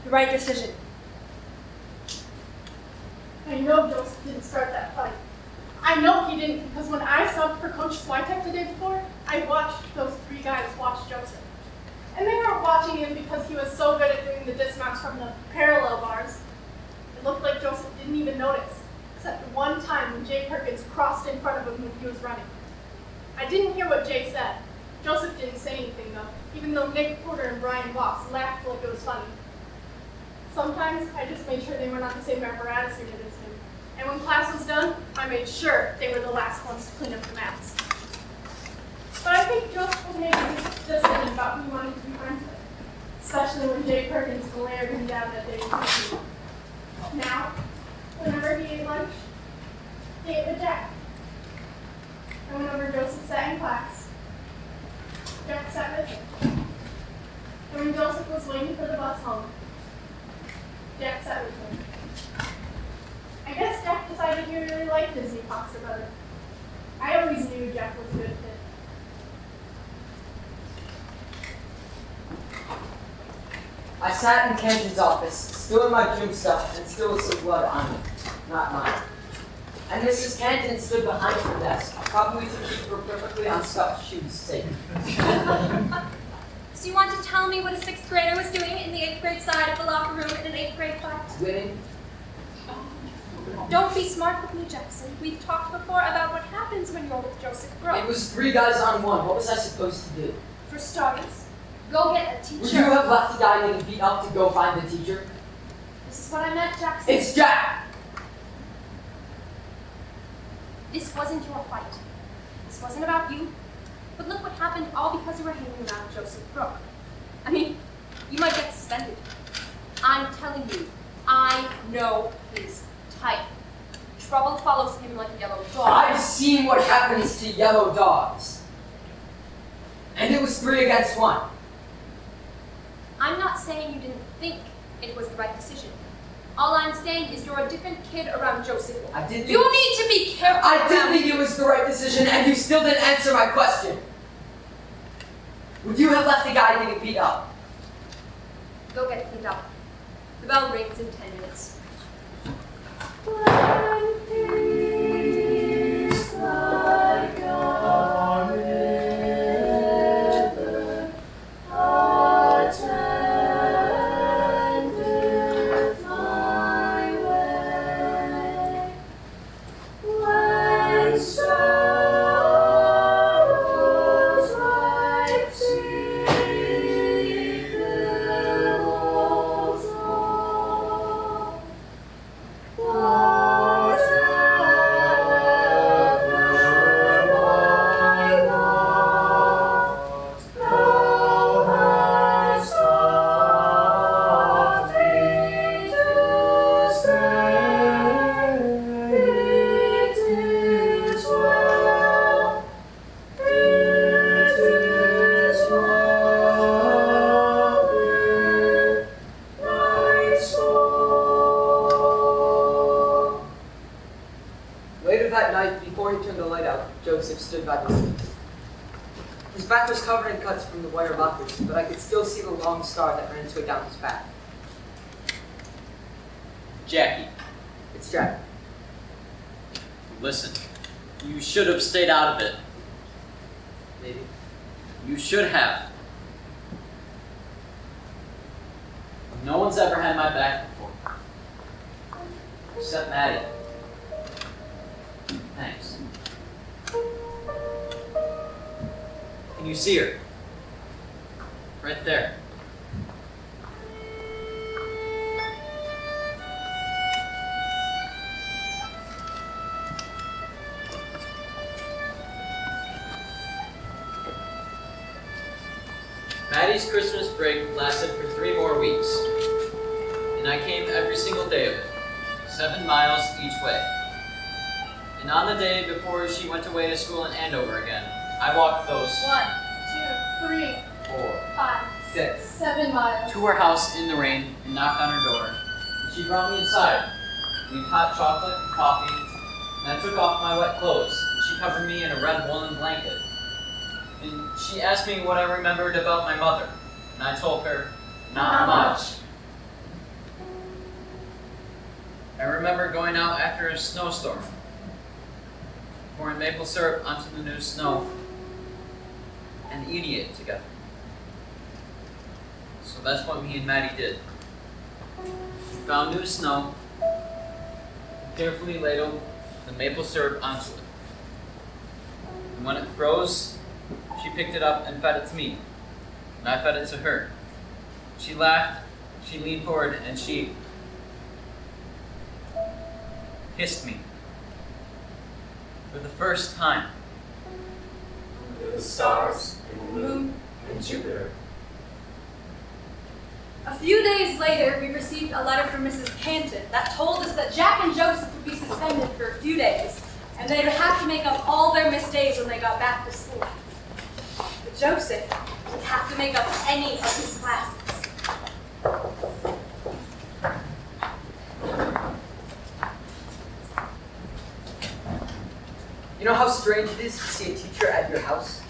The right decision. I know Joseph didn't start that fight. I know he didn't because when I subbed for Coach Switek the day before, I watched those 3 guys watch Joseph. And they weren't watching him because he was so good at doing the dismounts from the parallel bars. It looked like Joseph didn't even notice, except the one time when Jay Perkins crossed in front of him when he was running. I didn't hear what Jay said. Joseph didn't say anything though, even though Nick Porter and Brian Voss laughed like it was funny. Sometimes I just made sure they were not the same apparatus unit as him. And when class was done, I made sure they were the last ones to clean up the mats. But I think Joseph was making a decision about who he wanted to be friends with, especially when Jay Perkins glared him down that day in teaching. Now, whenever he ate lunch, he ate with Jack. And whenever Joseph sat in class, Jack sat with him. And when Joseph was waiting for the bus home, Jack sat with him. I guess Jack decided he really liked his new foster brother. I always knew Jack was a good fit. I sat in Kenton's office, still in my gym stuff, and still with some blood on me, not mine. And Mrs. Kenton stood behind her desk, probably to keep her perfectly unstuffed shoes safe. So you want to tell me what a 6th grader was doing in the 8th grade side of the locker room in an 8th grade fight? Winning? Don't be smart with me, Jackson. We've talked before about what happens when you're with Joseph It Brooks. was 3 guys on 1. What was I supposed to do? For starters, go get a teacher. Would you have left the guy getting beat up to go find the teacher? This is what I meant, Jackson. It's Jack! This wasn't your fight. This wasn't about you. But look what happened all because you were hanging around Joseph Brooke. I mean, you might get suspended. I'm telling you, I know his type. Trouble follows him like a yellow dog. I've seen what happens to yellow dogs. And it was 3 against 1. I'm not saying you didn't think it was the right decision. All I'm saying is you're a different kid around Joseph. I did think You need to be careful. I did around think it was the right decision, and you still didn't answer my question. Would you have left the guy getting beat up? Go get it cleaned up. The bell rings in 10 minutes. Later that night, before he turned the light out, Joseph stood by the sink. His back was covered in cuts from the wire lockers, but I could still see the long scar that ran its way down his back. Jackie, It's Jack. listen. You should have stayed out of it. Maybe. You should have. No one's ever had my back before. Except Maddie. Thanks. Can you see her? Right there. Maddie's Christmas break lasted for 3 more weeks, and I came every single day of it, 7 miles each way. And on the day before she went away to school in Andover again, I walked those 1, 2, 3, 4, 5, 6. 7 miles. to her house in the rain and knocked on her door. And she brought me inside, made hot chocolate and coffee, and I took off my wet clothes, and she covered me in a red woolen blanket. And she asked me what I remembered about my mother, and I told her, not much. I remember going out after a snowstorm, pouring maple syrup onto the new snow, and eating it together. So that's what me and Maddie did. We found new snow, and carefully ladled the maple syrup onto it. And when it froze, she picked it up and fed it to me, and I fed it to her. She laughed, she leaned forward, and she kissed me. For the first time. The stars, and the moon, and Jupiter. A few days later, we received a letter from Mrs. Canton that told us that Jack and Joseph would be suspended for a few days, and they would have to make up all their missed days when they got back to school. But Joseph would have to make up any of his classes. You know how strange it is to see a teacher at your house?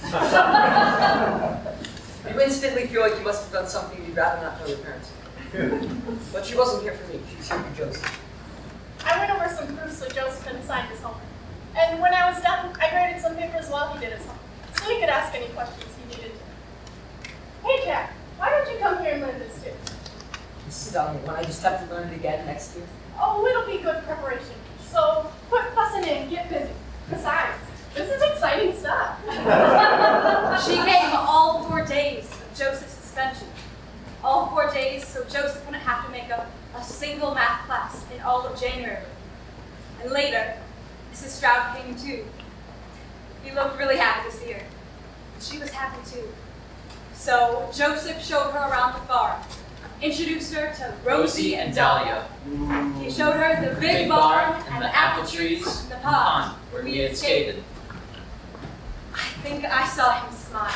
You instantly feel like you must have done something you'd rather not tell your parents. But she wasn't here for me. She was here for Joseph. I went over some proofs so Joseph could sign his homework. And when I was done, I graded some papers while he did his homework, so he could ask any questions he needed to. Hey Jack, why don't you come here and learn this too? Mrs. Donnelly, when I just have to learn it again next year? Oh, it'll be good preparation. So quit fussing and get busy. Besides, this is exciting stuff. She came all 4 days of Joseph's suspension. All 4 days so Joseph wouldn't have to make up a single math class in all of January. And later, Mrs. Stroud came too. He looked really happy to see her. And she was happy too. So Joseph showed her around the farm, introduced her to Rosie and Dahlia. He showed her the big barn and the apple trees and the pond where we had skated. I think I saw him smile.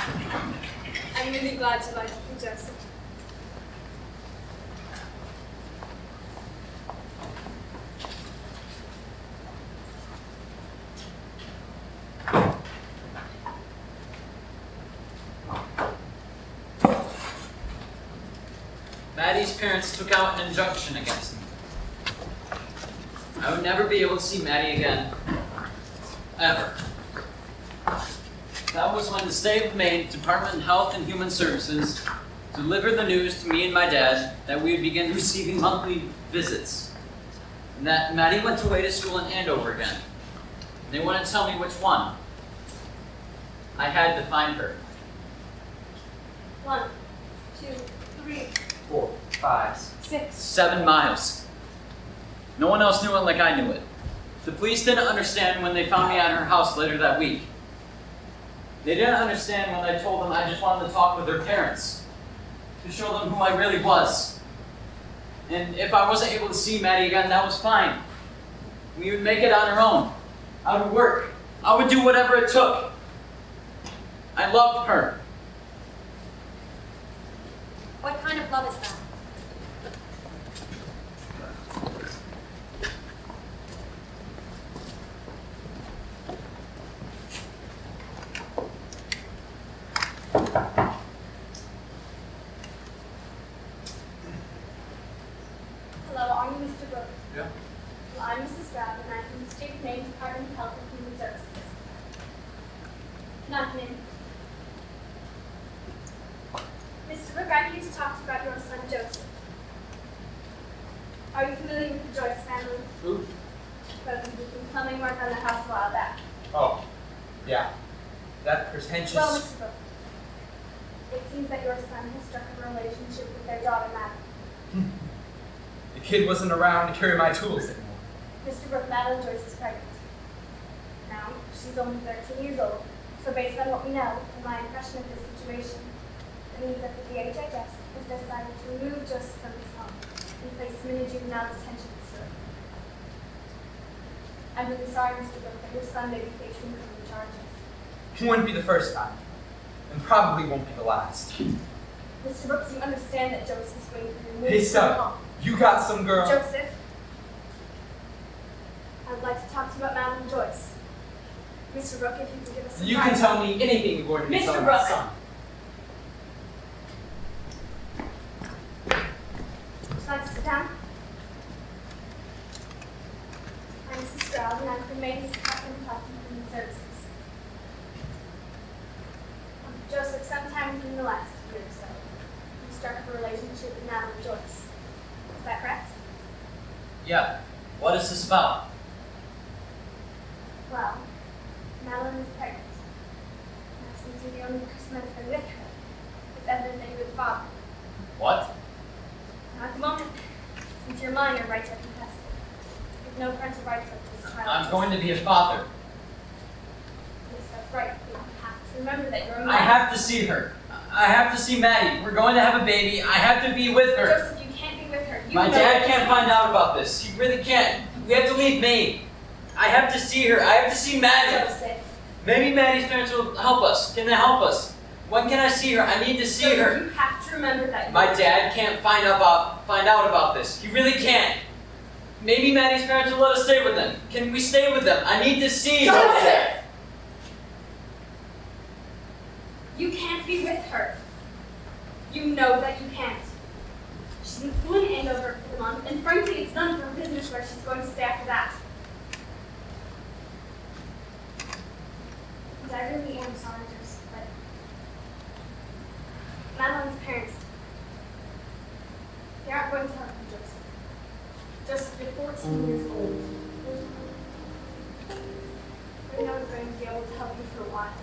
I'm really glad to like you, Joseph. Maddie's parents took out an injunction against me. I would never be able to see Maddie again. Ever. That was when the state of Maine Department of Health and Human Services delivered the news to me and my dad that we would begin receiving monthly visits. And that Maddie went away to school in Andover again. They wouldn't tell me which one. I had to find her. 1, 2, 3, 4, 5. 6. 7 miles. No one else knew it like I knew it. The police didn't understand when they found me at her house later that week. They didn't understand when I told them I just wanted to talk with their parents, to show them who I really was. And if I wasn't able to see Maddie again, that was fine. We would make it on our own. I would work. I would do whatever it took. I loved her. What kind of love is that? Hello, are you Mr. Brooks? Yeah. Well, I'm Mrs. Stroud, and I'm from the State of Maine Department of Health and Human Services. Not name. Mr. Brooke, I'm here to talk to you about your son, Joseph. Are you familiar with the Joyce family? Who? Well, we did some plumbing work on the house a while back. Oh, yeah. That pretentious. Well, Mr. Brooke, it seems that your son has struck a relationship with their daughter, Madeline. The kid wasn't around to carry my tools anymore. Mr. Brooke, Madeline Joyce is pregnant. Now, she's only 13 years old, so based on what we know and my impression of the situation, That means that the DHHS has decided to remove Joseph from his home and place him in a juvenile detention facility. I'm really sorry, Mr. Brooke, that your son may be facing criminal charges. It wouldn't be the first time, and probably won't be the last. Mr. Brooke, do you understand that Joseph is going to be removed Hey, from son. home? You got some girl. Joseph, I'd like to talk to you about Madeline Joyce. Mr. Brooke, if you could give us some You can privacy. tell me anything you're going to be Mr. telling my Brooke. son. Would you like to sit down? I'm Mrs. Stroud, and I'm from Maine's Department of Health and Human Services. Joseph, sometime within the last year or so, you struck up a relationship with Madeline Joyce. Is that correct? Yeah. What is this about? Well, Madeline is pregnant. Now, since you're the only person that's been with her, it's evident that you're the father. What? Now, at the moment, since you're minor, rights are contested. With no parental rights over this child. I'm going to be a father. Yes, that's right. You have to remember that you're a minor. I have to see her. I have to see Maddie. We're going to have a baby. I have to be with her. Joseph, you can't be with her. You My know dad that. can't find out about this. He really can't. We have to leave Maine. I have to see her. I have to see Maddie. Joseph. Maybe Maddie's parents will help us. Can they help us? When can I see her? I need to see Joseph, her. you have to remember that. My dad can't find out about this. He really can't. Maybe Maddie's parents will let us stay with them. Can we stay with them? I need to see her. Joseph! You can't be with her. You know that you can't. She's in school in Andover for the month, and frankly, it's none of her business where she's going to stay after that. And I really am sorry, Joseph, but Madeline's parents, they aren't going to help you, Joseph. Joseph, you're 14 years old. They're not going to be able to help you for a while.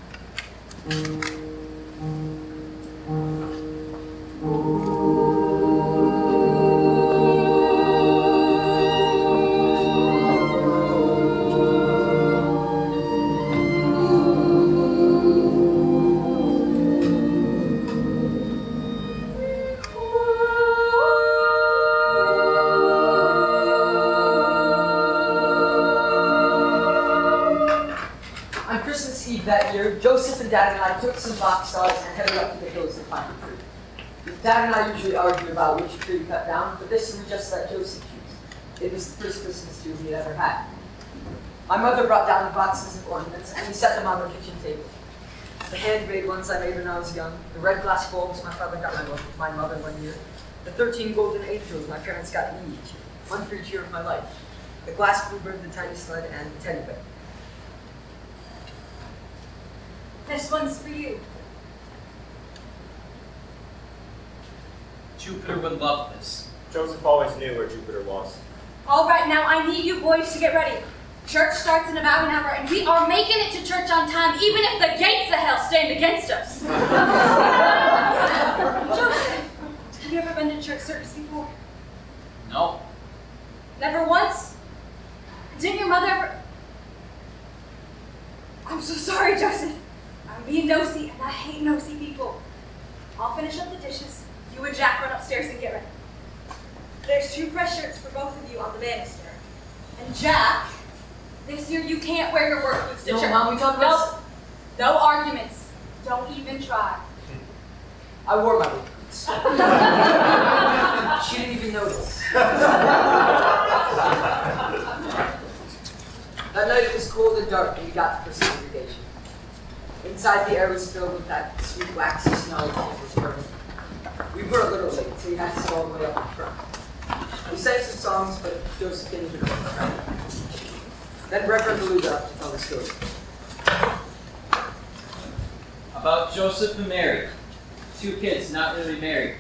On Christmas Eve that year, Joseph and Dad and I took some box stars and headed up to the hills to find a tree. Dad and I usually argue about which tree to cut down, but this year we just let Joseph choose. It was the first Christmas tree he had ever had. My mother brought down the boxes of ornaments, and we set them on the kitchen table. The handmade ones I made when I was young, the red glass bulbs my father got my mother one year, the 13 golden angels my parents got me each, one for each year of my life, the glass bluebird, the tiny sled, and the teddy bear. This one's for you. Jupiter would love this. Joseph always knew where Jupiter was. All right, now I need you boys to get ready. Church starts in about an hour, and we are making it to church on time, even if the gates of hell stand against us. Joseph, have you ever been to church service before? No. Never once? Didn't your mother ever... I'm so sorry, Joseph. I'm being nosy, and I hate nosy people. I'll finish up the dishes. You and Jack run upstairs and get ready. There's 2 fresh shirts for both of you on the banister. And Jack, this year you can't wear your work boots to No, church. Mom, we talked about No arguments. Don't even try. I wore my work boots. She didn't even notice. That night it was cold and dark when we got to first congregation. Inside the air was filled with that sweet waxy smell that was burning. We were a little late, so we had to go all the way up in front. We sang some songs, but Joseph didn't even know what happened. Then Reverend Lou got up to tell the story. About Joseph and Mary. 2 kids not really married.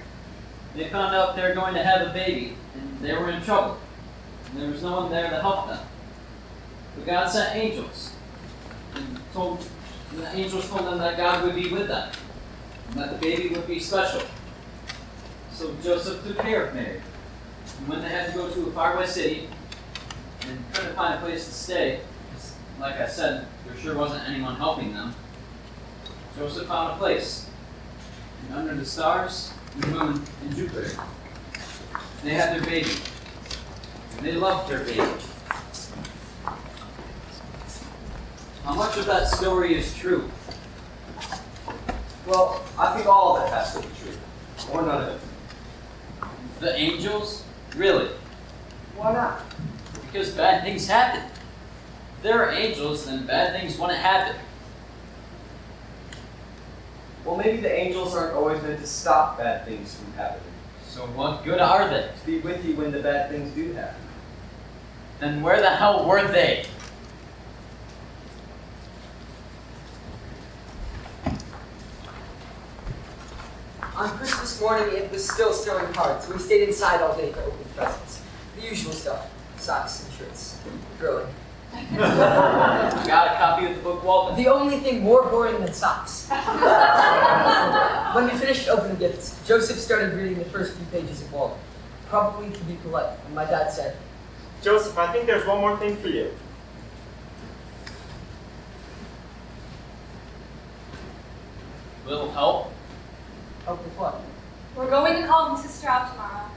They found out they were going to have a baby, and they were in trouble. And there was no one there to help them. But God sent angels. And the angels told them that God would be with them. And that the baby would be special. So Joseph took care of Mary. And when they had to go to a faraway city and couldn't find a place to stay, because, like I said, there sure wasn't anyone helping them, Joseph found a place. And under the stars, the moon, and Jupiter. They had their baby. And they loved their baby. How much of that story is true? Well, I think all of it has to be true. Or none of it. The angels? Really? Why not? Because bad things happen. If there are angels, then bad things wouldn't happen. Well, maybe the angels aren't always meant to stop bad things from happening. So what good are they? To be with you when the bad things do happen. Then where the hell were they? On Christmas morning, it was still snowing hard, so we stayed inside all day to open presents. The usual stuff: socks and shirts, grilling. You got a copy of the book, Walter? The only thing more boring than socks. When we finished opening gifts, Joseph started reading the first few pages of Walter, probably to be polite, and my dad said, Joseph, I think there's one more thing for you. Little help? "Oh, with what?" We're going to call Mrs. Stroud tomorrow.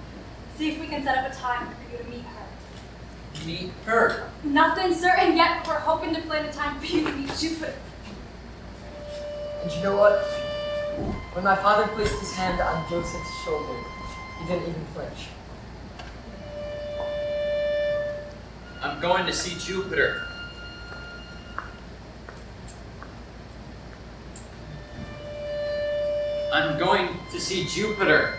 See if we can set up a time for you to meet her. Meet her. Nothing certain yet, but we're hoping to plan a time for you to meet Jupiter. And you know what? When my father placed his hand on Joseph's shoulder, he didn't even flinch. I'm going to see Jupiter. I'm going to see Jupiter.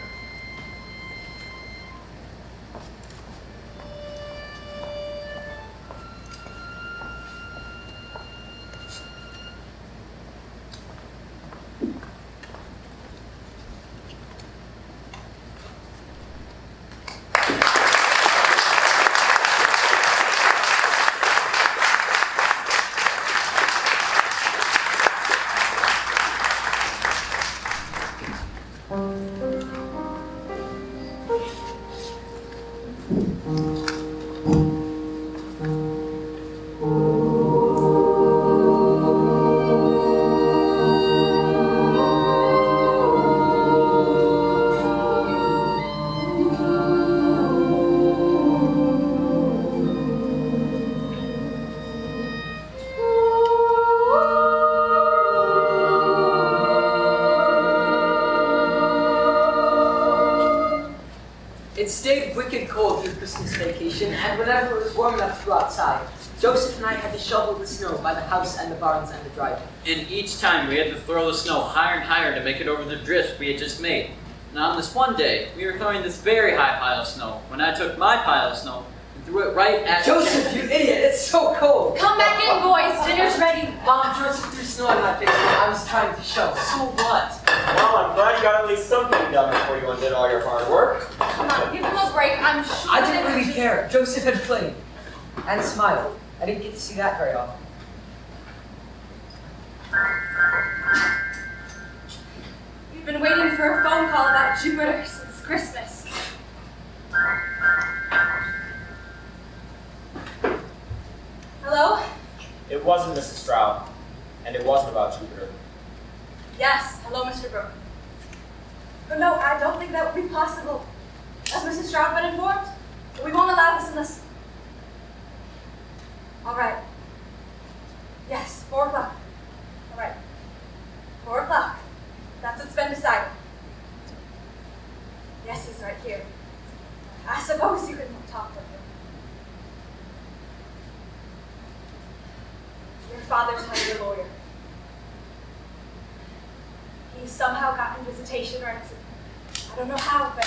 It stayed wicked cold through Christmas vacation, and whenever it was warm enough to go outside, Joseph and I had to shovel the snow by the house and the barns and the driveway. And each time we had to throw the snow higher and higher to make it over the drift we had just made. And on this one day, we were throwing this very high pile of snow when I took my pile of snow and threw it right at Joseph, you idiot! It's so cold! Come back in, boys. Dinner's ready. Mom, Joseph threw snow on my face when I was trying to shovel. So what? Well, I'm glad you got at least something done before you undid all your hard work. Come on, give him a break. I'm sure I didn't really care. Joseph had played and smiled. I didn't get to see that very often. We've been waiting for a phone call about Jupiter since Christmas. Hello? It wasn't Mrs. Stroud, and it wasn't about Jupiter. Yes. Hello, Mr. Brooke. But no, I don't think that would be possible. Has Mrs. Stroud been informed? We won't allow this unless... All right. Yes, 4 o'clock. All right. 4 o'clock. That's what's been decided. Yes, he's right here. I suppose you can talk with him. Your father's hired a lawyer. He's somehow gotten visitation rights. I don't know how, but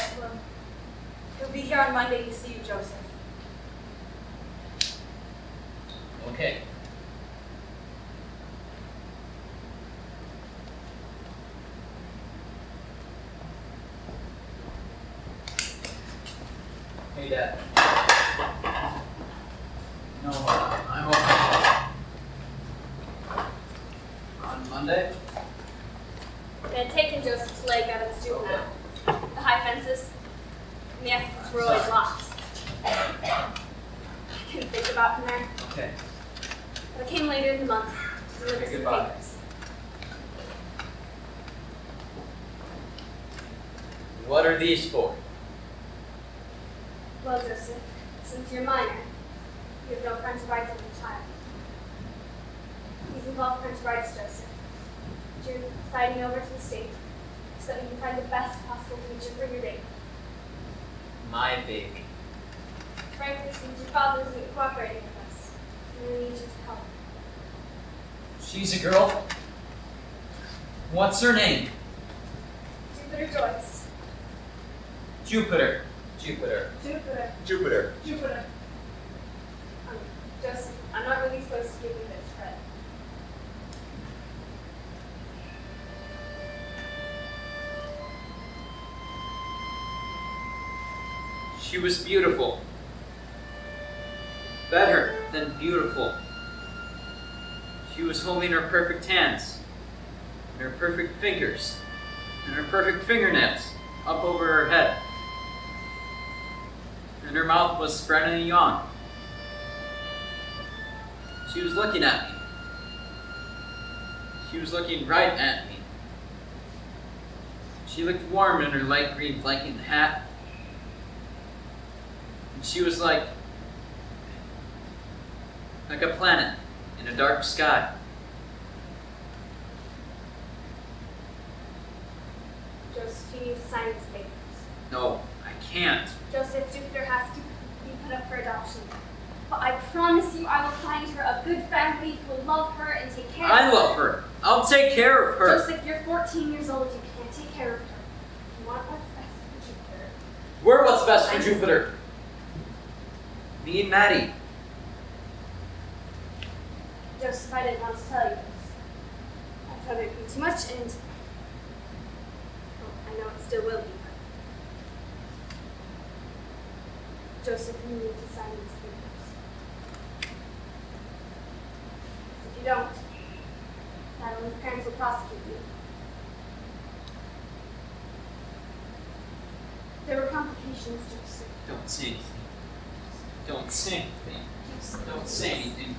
he'll be here on Monday to see you, Joseph. Okay. Hey, Dad. No, I'm okay. On Monday? They had taken Joseph's leg out of his juvenile. The high fences and the exits were always locked. I couldn't think about him there. Okay. But I came later in the month to deliver Okay, some goodbye. papers. What are these for? Well, Joseph, since you're minor, you have no parental rights over the child. These involve parental rights, Joseph. You're signing over to the state so that you can find the best possible future for your baby. My baby. Frankly, since your father isn't cooperating with us, we really need you to help. She's a girl. What's her name? Jupiter Joyce. Jupiter. Jupiter. Jupiter. Jupiter. Jupiter. Joseph, I'm not really supposed to give you this credit. She was beautiful. Better than beautiful. She was holding her perfect hands, and her perfect fingers, and her perfect fingernails up over her head. And her mouth was spread in a yawn. She was looking at me. She was looking right at me. She looked warm in her light green blanket and hat. And she was like a planet in a dark sky. Joseph, you need to sign these papers. No, I can't. Joseph, Jupiter has to be put up for adoption. But I promise you I will find her a good family who will love her and take care of her. I love her. I'll take care of her. Joseph, you're 14 years old. You can't take care of her. You want what's best for Jupiter. We're what's best for Jupiter. Me and Maddie. Joseph, I didn't want to tell you this. I thought it'd be too much, and well, I know it still will be. But Joseph, you need to sign these papers. If you don't, Madeline's parents will prosecute you. There were complications, Joseph. Don't say anything. Don't say anything. Don't say anything.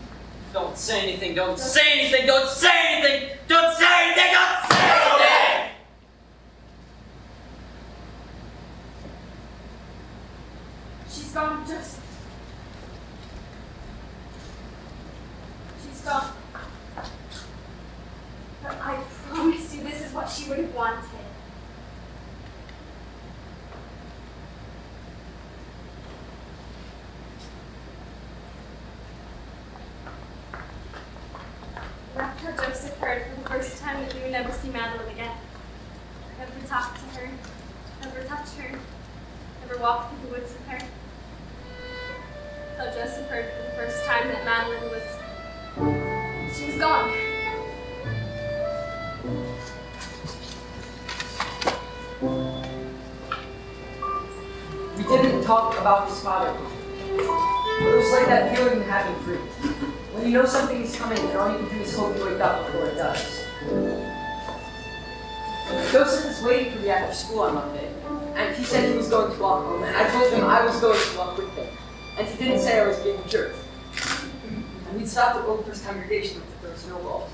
Don't say anything. Don't say anything. Don't say anything. Don't say anything. Don't say anything. She's gone, Joseph. She's gone. But I promise you this is what she would have wanted. That's how Joseph heard for the first time that we would never see Madeline again. Never talk to her, never touch her, never walk through the woods with her. So Joseph heard for the first time that Madeline she was gone. We didn't talk about his father. But it was like that feeling you have in dreams. When you know something is coming and all you can do is hope you wake up before it does. Joseph was waiting for me after school on Monday, and he said he was going to walk home, and I told him I was going to walk with him. And he didn't say I was being a jerk. And we'd stopped at Old First Congregation to throw snowballs.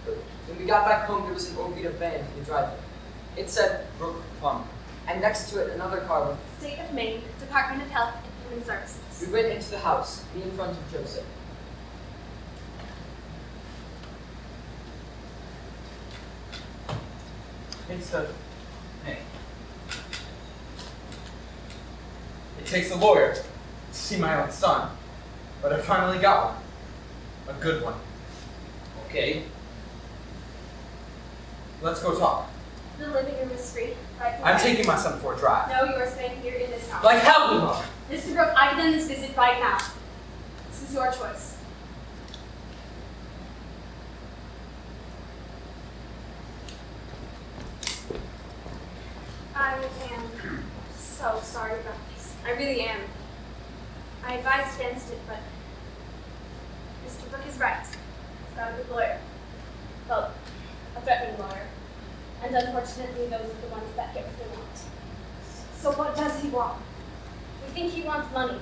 But when we got back home, there was an old beat-up van in the driveway. It said Brook Plumber, and next to it another car with State of Maine, Department of Health and Human Services. We went into the house, me in front of Joseph. Hey. It takes a lawyer to see my own son, but I finally got one. A good one. Okay. Let's go talk. The living room is free, right? I'm taking my son for a drive. No, you are staying here in this house. Like hell we are. Mr. Brooke, I can end this visit right now. This is your choice. I am so sorry about this. I really am. I advised against it, but Mr. Brooke is right. He's got a good lawyer. Well, a threatening lawyer. And unfortunately, those are the ones that get what they want. So what does he want? We think he wants money.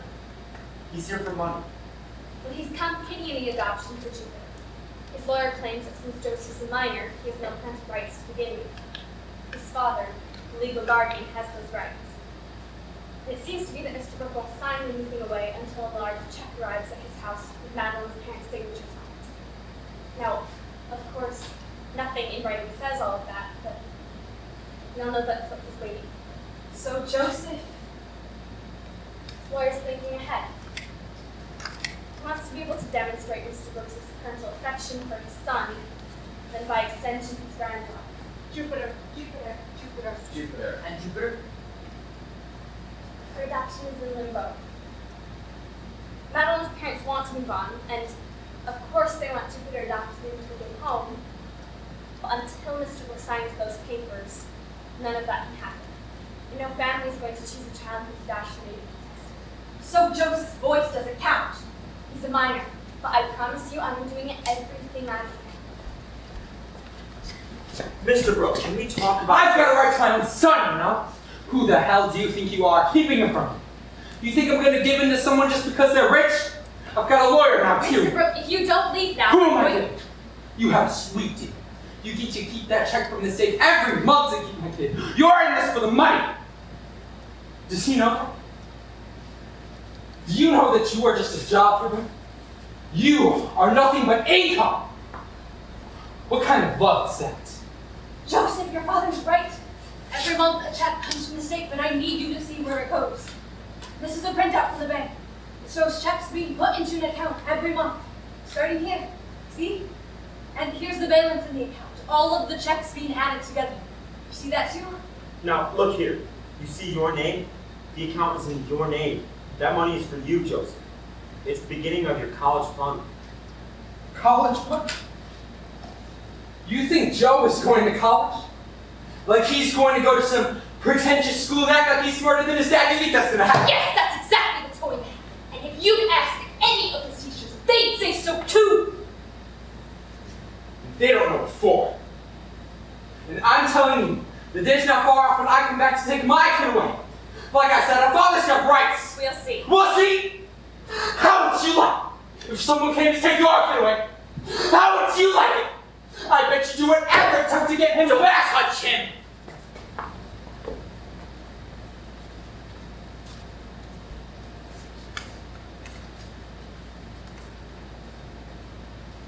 He's here for money. But he's complicating any adoption for Jupiter. His lawyer claims that since Joseph's a minor, he has no parental rights to begin with. His father, who the legal guardian has those rights. And it seems to be that Mr. Brooke won't sign anything away until a large check arrives at his house with Madeline's parents' signatures on it. Now, of course, nothing in writing says all of that, but we all know that's what he's waiting for. So Joseph, His lawyer's thinking ahead. He wants to be able to demonstrate Mr. Brooks' parental affection for his son, and by extension his granddaughter. Jupiter. Jupiter. And Jupiter? Her adoption is in limbo. Madeline's parents want to move on, and of course they want Jupiter adopted into a new home. But until Mr. Brooks signs those papers, none of that can happen. And no family is going to choose a child whose adoption may be contested. so Joseph's voice doesn't count. He's a minor, but I promise you I'm doing everything I can. Mr. Brooks, can we talk about... I've got a right to my own son, you know? Who the hell do you think you are, keeping him from me? You think I'm gonna give in to someone just because they're rich? I've got a lawyer now, Mr. too. Brooks, if you don't leave now, Who am I I'm kidding? You have a sweet deal. You get to keep that check from the state every month to keep my kid. You're in this for the money. Does he know that? Do you know that you are just a job for him? You are nothing but income. What kind of love is that? Joseph, your father's right. Every month a check comes from the state, but I need you to see where it goes. This is a printout from the bank. It shows checks being put into an account every month, starting here. See? And here's the balance in the account. All of the checks being added together. You see that too? Now, look here. You see your name? The account is in your name. That money is for you, Joseph. It's the beginning of your college fund. College what? You think Joe is going to college? Like he's going to go to some pretentious school and act like he's smarter than his dad? You think that's gonna happen? Yes, that's exactly what's going to happen. And if you'd ask any of his teachers, they'd say so too. They don't know what for. And I'm telling you, the day's not far off when I come back to take my kid away. Like I said, our father's got rights. We'll see. We'll see. How would you like it if someone came to take your kid away? How would you like it? I bet you do whatever it took to get him back. Touch him.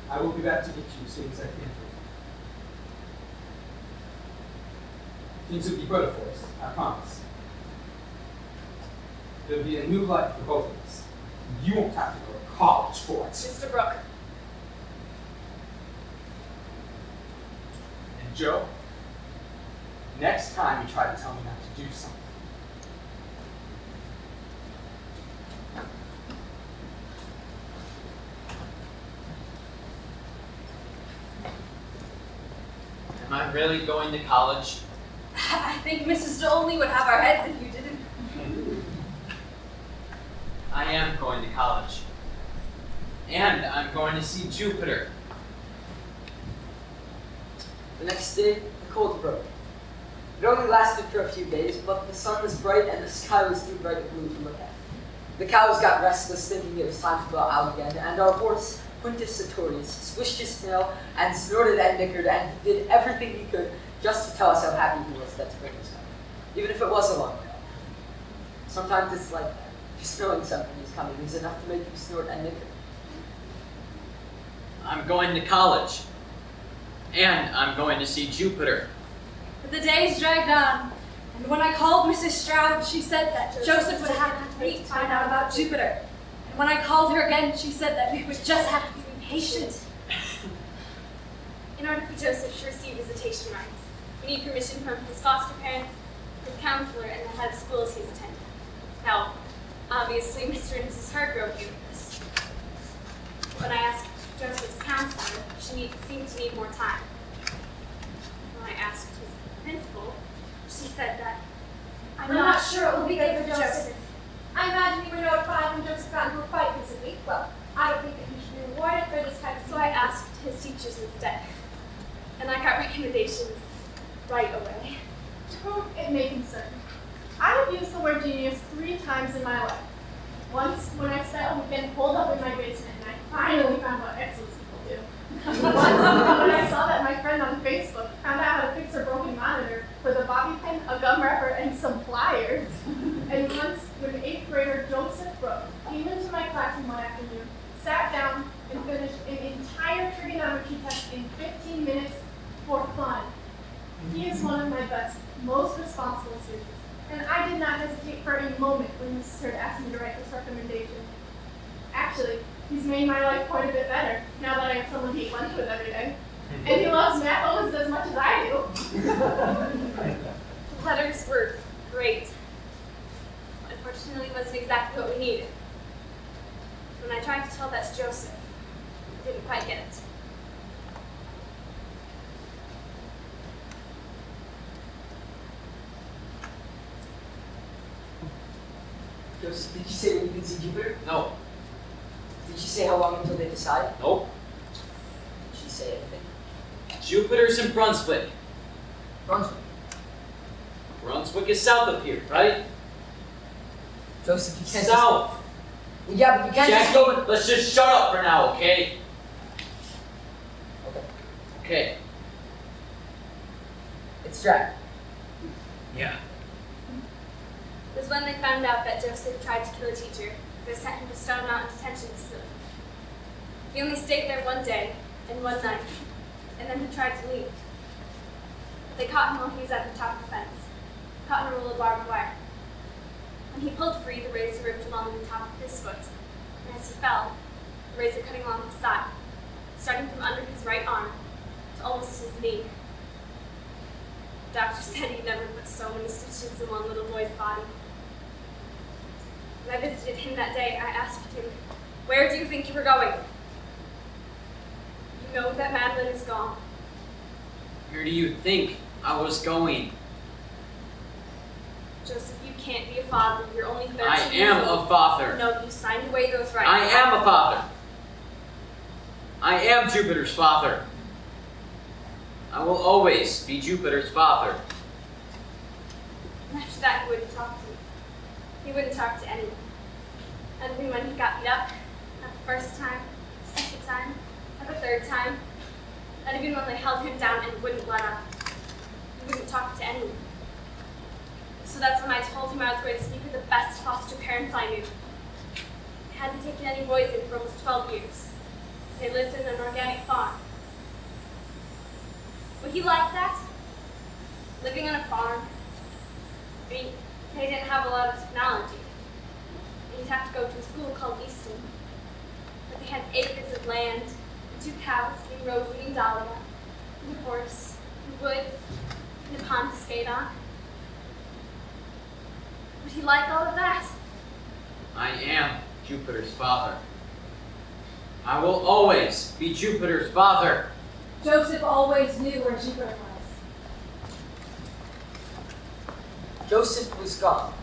I will be back to get you as soon as I can. Things will be better for us, I promise. There'll be a new life for both of us. You won't have to go to college for it. Mr. Brooke, And Joe, next time you try to tell me not to do something, Am I really going to college? I think Mrs. Dolney would have our heads if you didn't. I am going to college. And I'm going to see Jupiter. The next day, the cold broke. It only lasted for a few days, but the sun was bright and the sky was too bright and blue to look at. The cows got restless, thinking it was time to go out again, and our horse, Quintus Sartorius, swished his tail and snorted and nickered and did everything he could just to tell us how happy he was that spring was coming, even if it was a long way off. Sometimes it's like that. Just knowing something is coming is enough to make you snort and nicker. I'm going to college. And I'm going to see Jupiter. But the days dragged on, and when I called Mrs. Stroud, she said that Joseph would have to wait to find out about Jupiter. And when I called her again, she said that we would just have to be patient. in order for Joseph to receive visitation rights, we need permission from his foster parents, his counselor, and the head of schools he's attended. Now, obviously, Mr. and Mrs. Hargrove knew this. When I asked Joseph's counselor, she seemed to need more time. When I asked his principal, she said that I'm not sure it will be good for Joseph. I imagine you were notified when Joseph got into a fight recently. Well, I don't think that he should be rewarded for this type of So I asked his teachers instead. And I got recommendations right away. To whom it may concern. I have used the word genius 3 times in my life. Once, when I spent a weekend holed up in my basement and I finally found what excellent people do. Once, when I saw that my friend on Facebook found out how to fix her broken monitor with a bobby pin, a gum gum wrapper and some pliers. And once, when 8th grader Joseph Brooke came into my classroom one afternoon, sat down, and finished an entire trigonometry test in 15 minutes for fun. He is one of my best, most responsible students, and I did not hesitate for a moment when Mrs. Hurd asked me to write this recommendation. Actually, he's made my life quite a bit better now that I have someone to eat lunch with every day. And he loves math almost as much as I do. The letters were great. Unfortunately, it wasn't exactly what we needed. When I tried to tell that to Joseph, he didn't quite get it. Joseph, did you say when you can see Jupiter? No. Did she say how long until they decide? Nope. Did she say anything? Jupiter's in Brunswick. Brunswick. Brunswick is south of here, right? Joseph, you can't South. just... Well, yeah, but you can't Jackie, just go and... let's just shut up for now, okay? Okay. Okay. It's Jack. Yeah. It was when they found out that Joseph tried to kill a teacher. They sent him to Stone Mountain Detention Facility. He only stayed there one day and one night, and then he tried to leave. They caught him while he was at the top of the fence, caught in a roll of barbed wire. When he pulled free, the razor ripped along the top of his foot, and as he fell, the razor cutting along his side, starting from under his right arm to almost his knee. The doctor said he'd never put so many stitches in one little boy's body. When I visited him that day, I asked him, "Where do you think you were going? You know that Madeline is gone." Where do you think I was going? Joseph, you can't be a father. You're only 13 I years am old. a father. No, you signed away those rights. I am a father. I am Jupiter's father. I will always be Jupiter's father. And after that, he wouldn't talk to me. He wouldn't talk to anyone. And even when he got beat up, not the first time, the second time, not the third time, and even when they held him down and wouldn't let up, he wouldn't talk to anyone. So that's when I told him I was going to speak with the best foster parents I knew. I hadn't taken any boys in for almost 12 years. They lived in an organic farm. Would he like that? Living on a farm? I mean, they didn't have a lot of technology. He'd have to go to a school called Easton. But they had acres of land, and 2 cows, and Rosie and Dahlia, and a horse, and woods, and a pond to skate on. Would he like all of that? I am Jupiter's father. I will always be Jupiter's father. Joseph always knew where Jupiter was. Joseph was gone.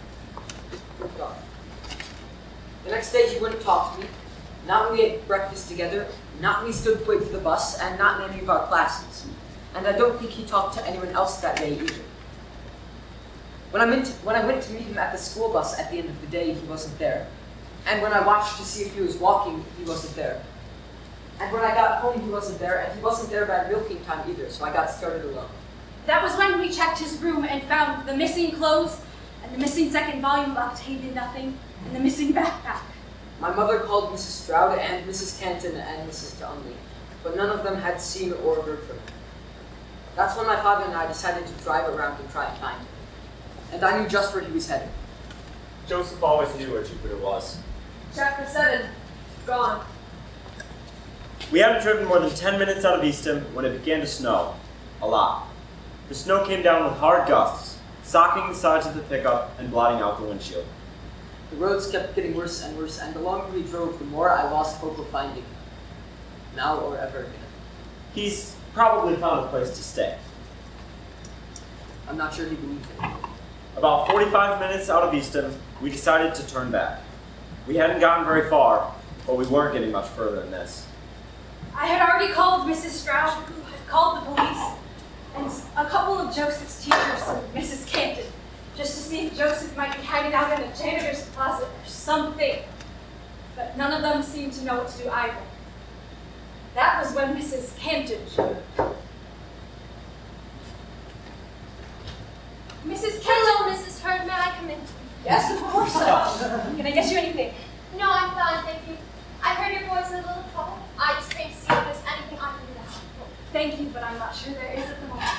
Gone. The next day he wouldn't talk to me. Not when we ate breakfast together, not when we stood to wait for the bus, and not in any of our classes. And I don't think he talked to anyone else that day either. When I went to meet him at the school bus at the end of the day, he wasn't there. And when I watched to see if he was walking, he wasn't there. And when I got home, he wasn't there, and he wasn't there by milking time either, so I got started alone. That was when we checked his room and found the missing clothes, and the missing second volume of Octavian Nothing, and the missing backpack. My mother called Mrs. Stroud and Mrs. Canton and Mrs. Donnelly, but none of them had seen or heard from him. That's when my father and I decided to drive around and try and find him. And I knew just where he was headed. Joseph always knew where Jupiter was. Chapter 7. Gone. We hadn't driven more than 10 minutes out of Eastham when it began to snow. A lot. The snow came down with hard gusts, socking the sides of the pickup and blotting out the windshield. The roads kept getting worse, and the longer we drove, the more I lost hope of finding him. Now or ever again. He's probably found a place to stay. I'm not sure he believed it. About 45 minutes out of Eastham, we decided to turn back. We hadn't gotten very far, but we weren't getting much further than this. I had already called Mrs. Stroud, who had called the police, and a couple of Joseph's teachers and Mrs. Canton, just to see if Joseph might be hiding out in a janitor's closet or something. But none of them seemed to know what to do either. That was when Mrs. Canton showed up. Mrs. Canton! come in? Yes, of course. Can I get you anything? No, I'm fine, thank you. I heard your boy's in a little trouble. I just came to see if there's anything I can do to help. Thank you, but I'm not sure there is at the moment.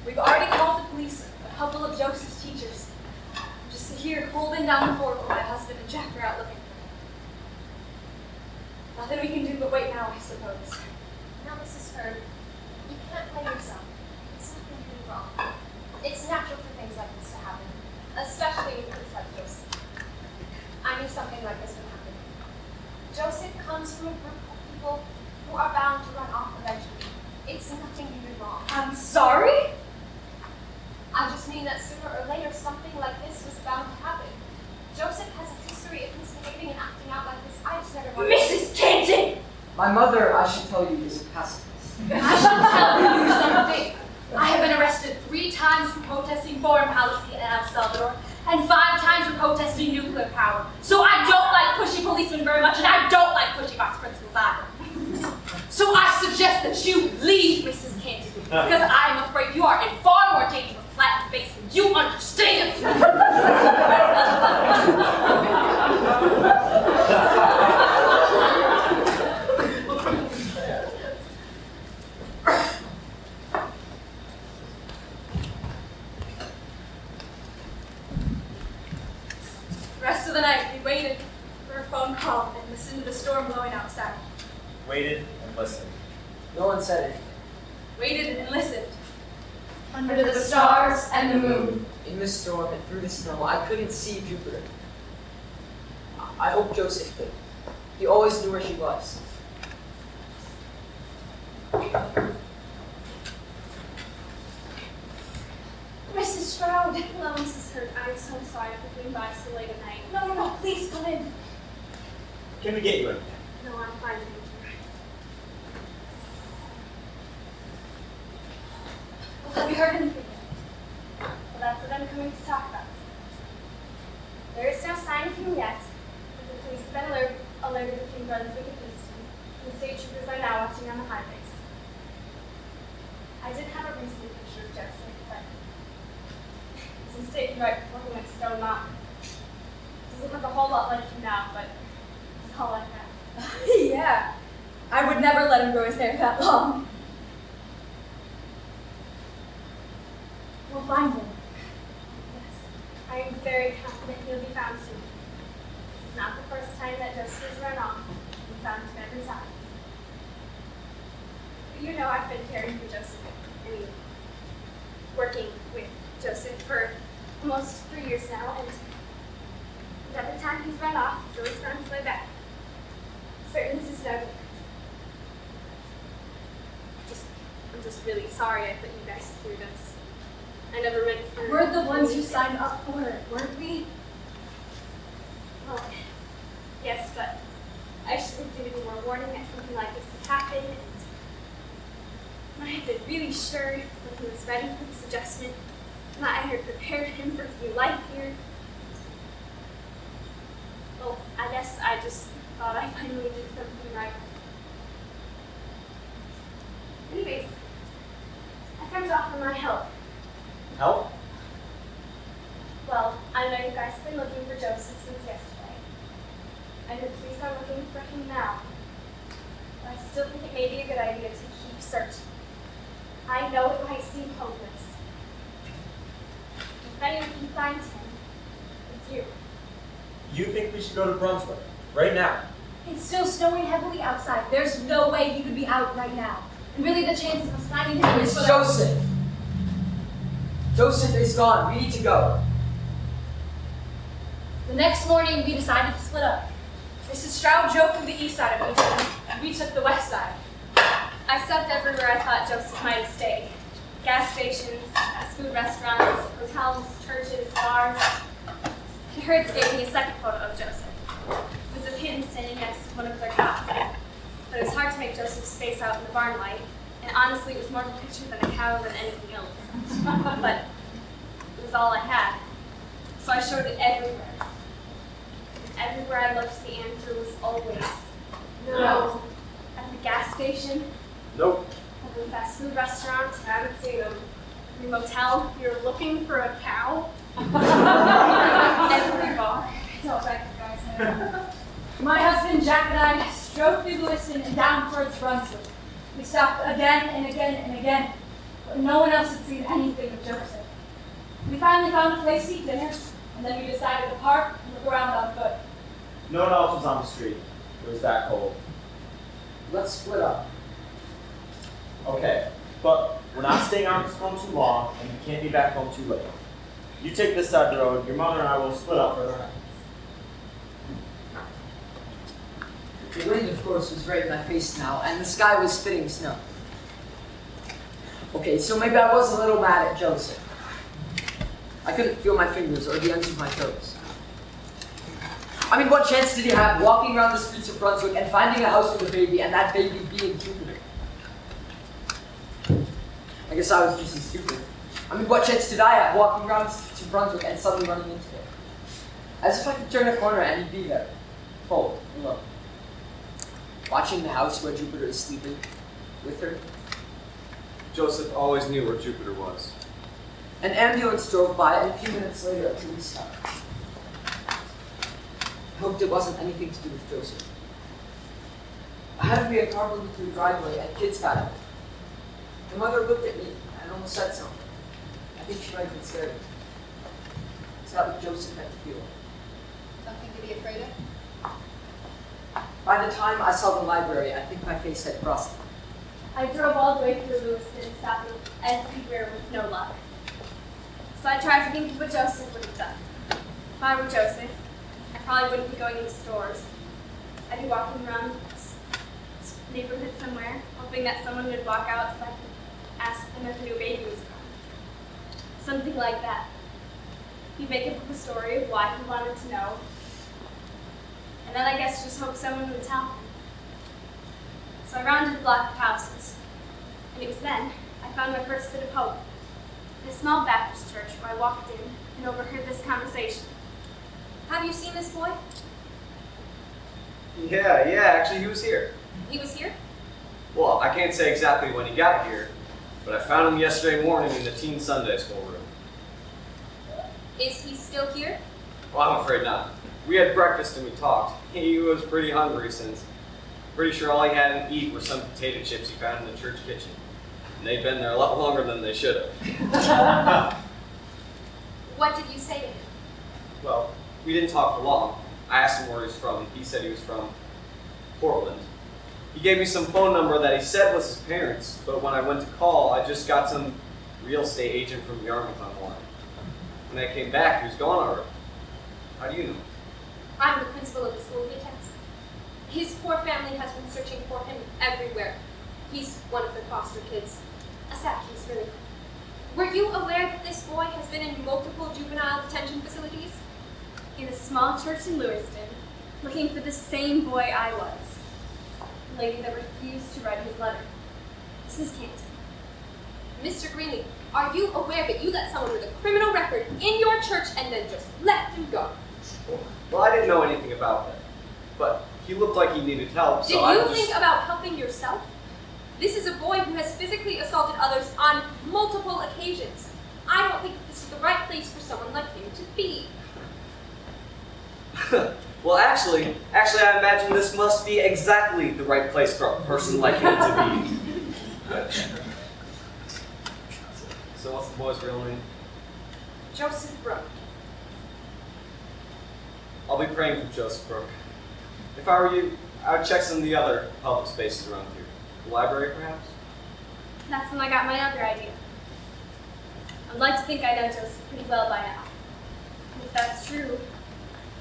We've already called the police, a couple of Joseph's teachers. I'm just here holding down the fort while my husband and Jack are out looking for him. Nothing we can do but wait now, I suppose. Now, Mrs. Heard, you can't blame yourself. It's nothing you did wrong. It's natural for things like this to happen, especially with kids like Joseph. I knew something like this would happen. Joseph comes from a group of people who are bound to run off eventually. It's nothing you did wrong. I'm sorry? I just mean that sooner or later something like this was bound to happen. Joseph has a history of misbehaving and acting out like this. I just never wanted Mrs. Kenton! My mother, I should tell you, is a pacifist. I should tell you something. I have been arrested 3 times for protesting foreign policy in El Salvador, and 5 times for protesting nuclear power. So I don't like pushy policemen very much, and I don't like pushy vice principals either. So I suggest that you leave, Mrs. Kenton, because I am afraid you are in far more danger of flat face than you understand. The rest of the night, we waited for a phone call and listened to the storm blowing outside. Waited and listened. No one said anything. Waited and listened. Under the stars and the moon. In the storm and through the snow, I couldn't see Jupiter. I hope Joseph could. He always knew where she was. Mrs. Stroud. Hello, Mrs. Hurd. I'm so sorry for being by so late at night. No, please come in. Can we get you anything? No, I'm fine, thank you. Well, have you heard anything? Well, that's what I'm coming to talk about. There is no sign of him yet, but the police have been alerted between Brunswick and Easton, and the state troopers are now watching on the highways. I did have a recent picture of Joseph, but it was taken right before he went to Stone Mountain. Doesn't look a whole lot like him now, but it's all I have. Yeah. I would never let him grow his hair that long. We'll find him. Yes, I am very confident he'll be found soon. It's not the first time that Joseph has run off and found him every time. But you know I've been caring for Joseph, working with Joseph for almost 3 years now, and every time he's run off, he's always found his way back. Certain this is no different. I'm just really sorry I put you guys through this. I never meant for... We're the ones who signed up for it, weren't we? Well, yes, but I should have given you more warning that something like this would happen, and I had been really sure when he was ready for this adjustment, and I had prepared him for his new life here. Well, I guess I just thought I finally did something right. Anyways, I come to offer my help. Help? Well, I know you guys have been looking for Joseph since yesterday. And the police are looking for him now. But I still think it may be a good idea to keep searching. I know it might seem hopeless. If anyone can find him, it's you. You think we should go to Brunswick? Right now? It's still snowing heavily outside. There's no way he could be out right now. And really the chances of us finding him is It's Joseph. Joseph is gone. We need to go. The next morning, we decided to split up. Mrs. Stroud drove through the east side of Easton, and we took the west side. I stopped everywhere I thought Joseph might have stayed. Gas stations, fast food restaurants, hotels, churches, bars. Hertz gave me a second photo of Joseph. It was of him standing next to one of their cows. But it was hard to make Joseph's face out in the barn light, and honestly, it was more of a picture than a cow than anything else. But it was all I had, so I showed it everywhere. And everywhere I looked, the answer was always no. At the gas station, Nope. at the fast food restaurant, I haven't seen them. In the motel, you're looking for a cow. Everybody. So thank you guys. My husband Jack and I drove through Lewiston and down towards Brunswick. We stopped again and again and again, but no one else had seen anything of Joseph. We finally found a place to eat dinner, and then we decided to park and look around on foot. No one else was on the street. It was that cold. Let's split up. Okay, but we're not staying on this home too long, and you can't be back home too late. You take this side of the road, your mother and I will split up further on. The wind, of course, was right in my face now, and the sky was spitting snow. Okay, so maybe I was a little mad at Joseph. I couldn't feel my fingers or the ends of my toes. I mean, what chance did he have walking around the streets of Brunswick and finding a house with a baby, and that baby being Jupiter? I guess I was just as stupid. I mean, what chance did I have walking around the streets of Brunswick and suddenly running into him? As if I could turn a corner and he'd be there, cold, alone. Watching the house where Jupiter is sleeping with her. Joseph always knew where Jupiter was. An ambulance drove by, and a few minutes later, a police stopped. I hoped it wasn't anything to do with Joseph. Ahead of me, a car pulled into a driveway, and kids got out. My mother looked at me and almost said something. I think she might have been scared. It's not what Joseph had to feel. Something to be afraid of? By the time I saw the library, I think my face had frosted. I drove all the way through Lewiston, stopping everywhere with no luck. So I tried to think of what Joseph would have done. If I were Joseph, I probably wouldn't be going into stores. I'd be walking around this neighborhood somewhere, hoping that someone would walk out so I could ask them if a new baby was around. Something like that. He'd make up a story of why he wanted to know. And then I guess just hope someone would tell him. So I rounded a block of houses. And it was then I found my first bit of hope. In a small Baptist church where I walked in and overheard this conversation. Have you seen this boy? Yeah, actually he was here. He was here? Well, I can't say exactly when he got here, but I found him yesterday morning in the teen Sunday school room. Is he still here? Well, I'm afraid not. We had breakfast and we talked. He was pretty hungry since pretty sure all he had to eat were some potato chips he found in the church kitchen. And they'd been there a lot longer than they should have. What did you say to him? Well, we didn't talk for long. I asked him where he was from. He said he was from Portland. He gave me some phone number that he said was his parents, but when I went to call, I just got some real estate agent from Yarmouth on the line. When I came back, he was gone already. How do you know? I'm the principal of the school he attends. His poor family has been searching for him everywhere. He's one of the foster kids. A sad case, really. Were you aware that this boy has been in multiple juvenile detention facilities? In a small church in Lewiston, looking for the same boy I was. The lady that refused to write his letter. Mrs. Canton. Mr. Greenlee, are you aware that you let someone with a criminal record in your church and then just let him go? Well, I didn't know anything about that. But he looked like he needed help, so I Did you just... think about helping yourself? This is a boy who has physically assaulted others on multiple occasions. I don't think this is the right place for someone like him to be. Well, actually, I imagine this must be exactly the right place for a person like him to be. So what's the boy's real name? Joseph Brooke. I'll be praying for Joseph Brooke. If I were you, I would check some of the other public spaces around here. The library, perhaps? That's when I got my other idea. I'd like to think I know Joseph pretty well by now. And if that's true,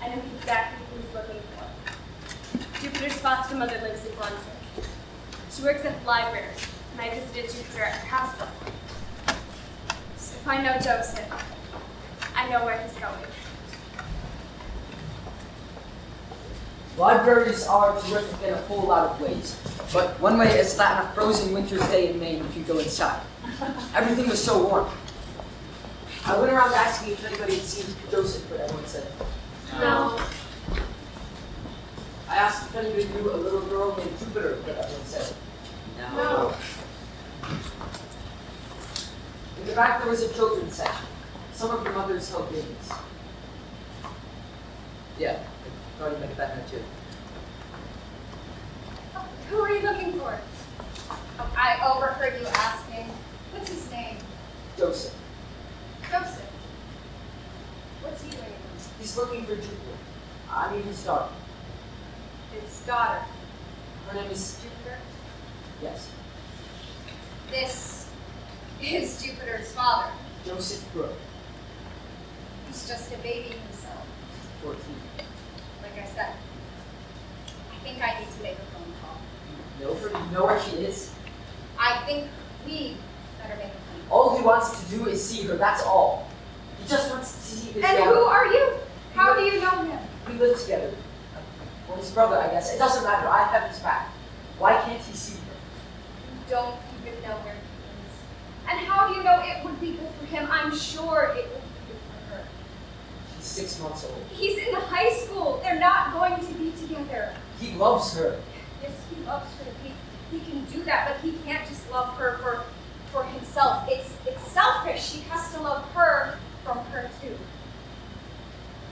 I know exactly who he's looking for. Jupiter's foster mother lives in Brunswick. She works at the library, and I visited Jupiter at her house before. So if I know Joseph, I know where he's going. Libraries are terrific in a whole lot of ways, but one way is that on a frozen winter's day in Maine you can go inside. Everything was so warm. I went around asking if anybody had seen Joseph, but everyone said No. I asked if anybody knew a little girl named Jupiter, but everyone said No. In the back there was a children's section. Some of your mothers held babies. Yeah, I thought you might have been there too. Who are you looking for? Oh, I overheard you asking. What's his name? Joseph. Joseph. What's he doing? He's looking for Jupiter. I mean his daughter. His daughter. Her name is Jupiter. yes, This is Jupiter's father. Joseph Brooke, He's just a baby himself. 14. Like I said, I think I need to make a phone call. You know her? You know where she is? I think we better make a phone All he wants to do is see her. That's all. He just wants to see his call. And daughter. who are you? How do you know him? We live together. Well, his brother, I guess. It doesn't matter. I have his back. Why can't he see her? You don't even know where he is. And how do you know it would be good for him? I'm sure it would be good for her. She's 6 months old. He's in high school. They're not going to be together. He loves her. Yes, he loves her. He can do that, but he can't just love her for himself. It's selfish. He has to love her from her too.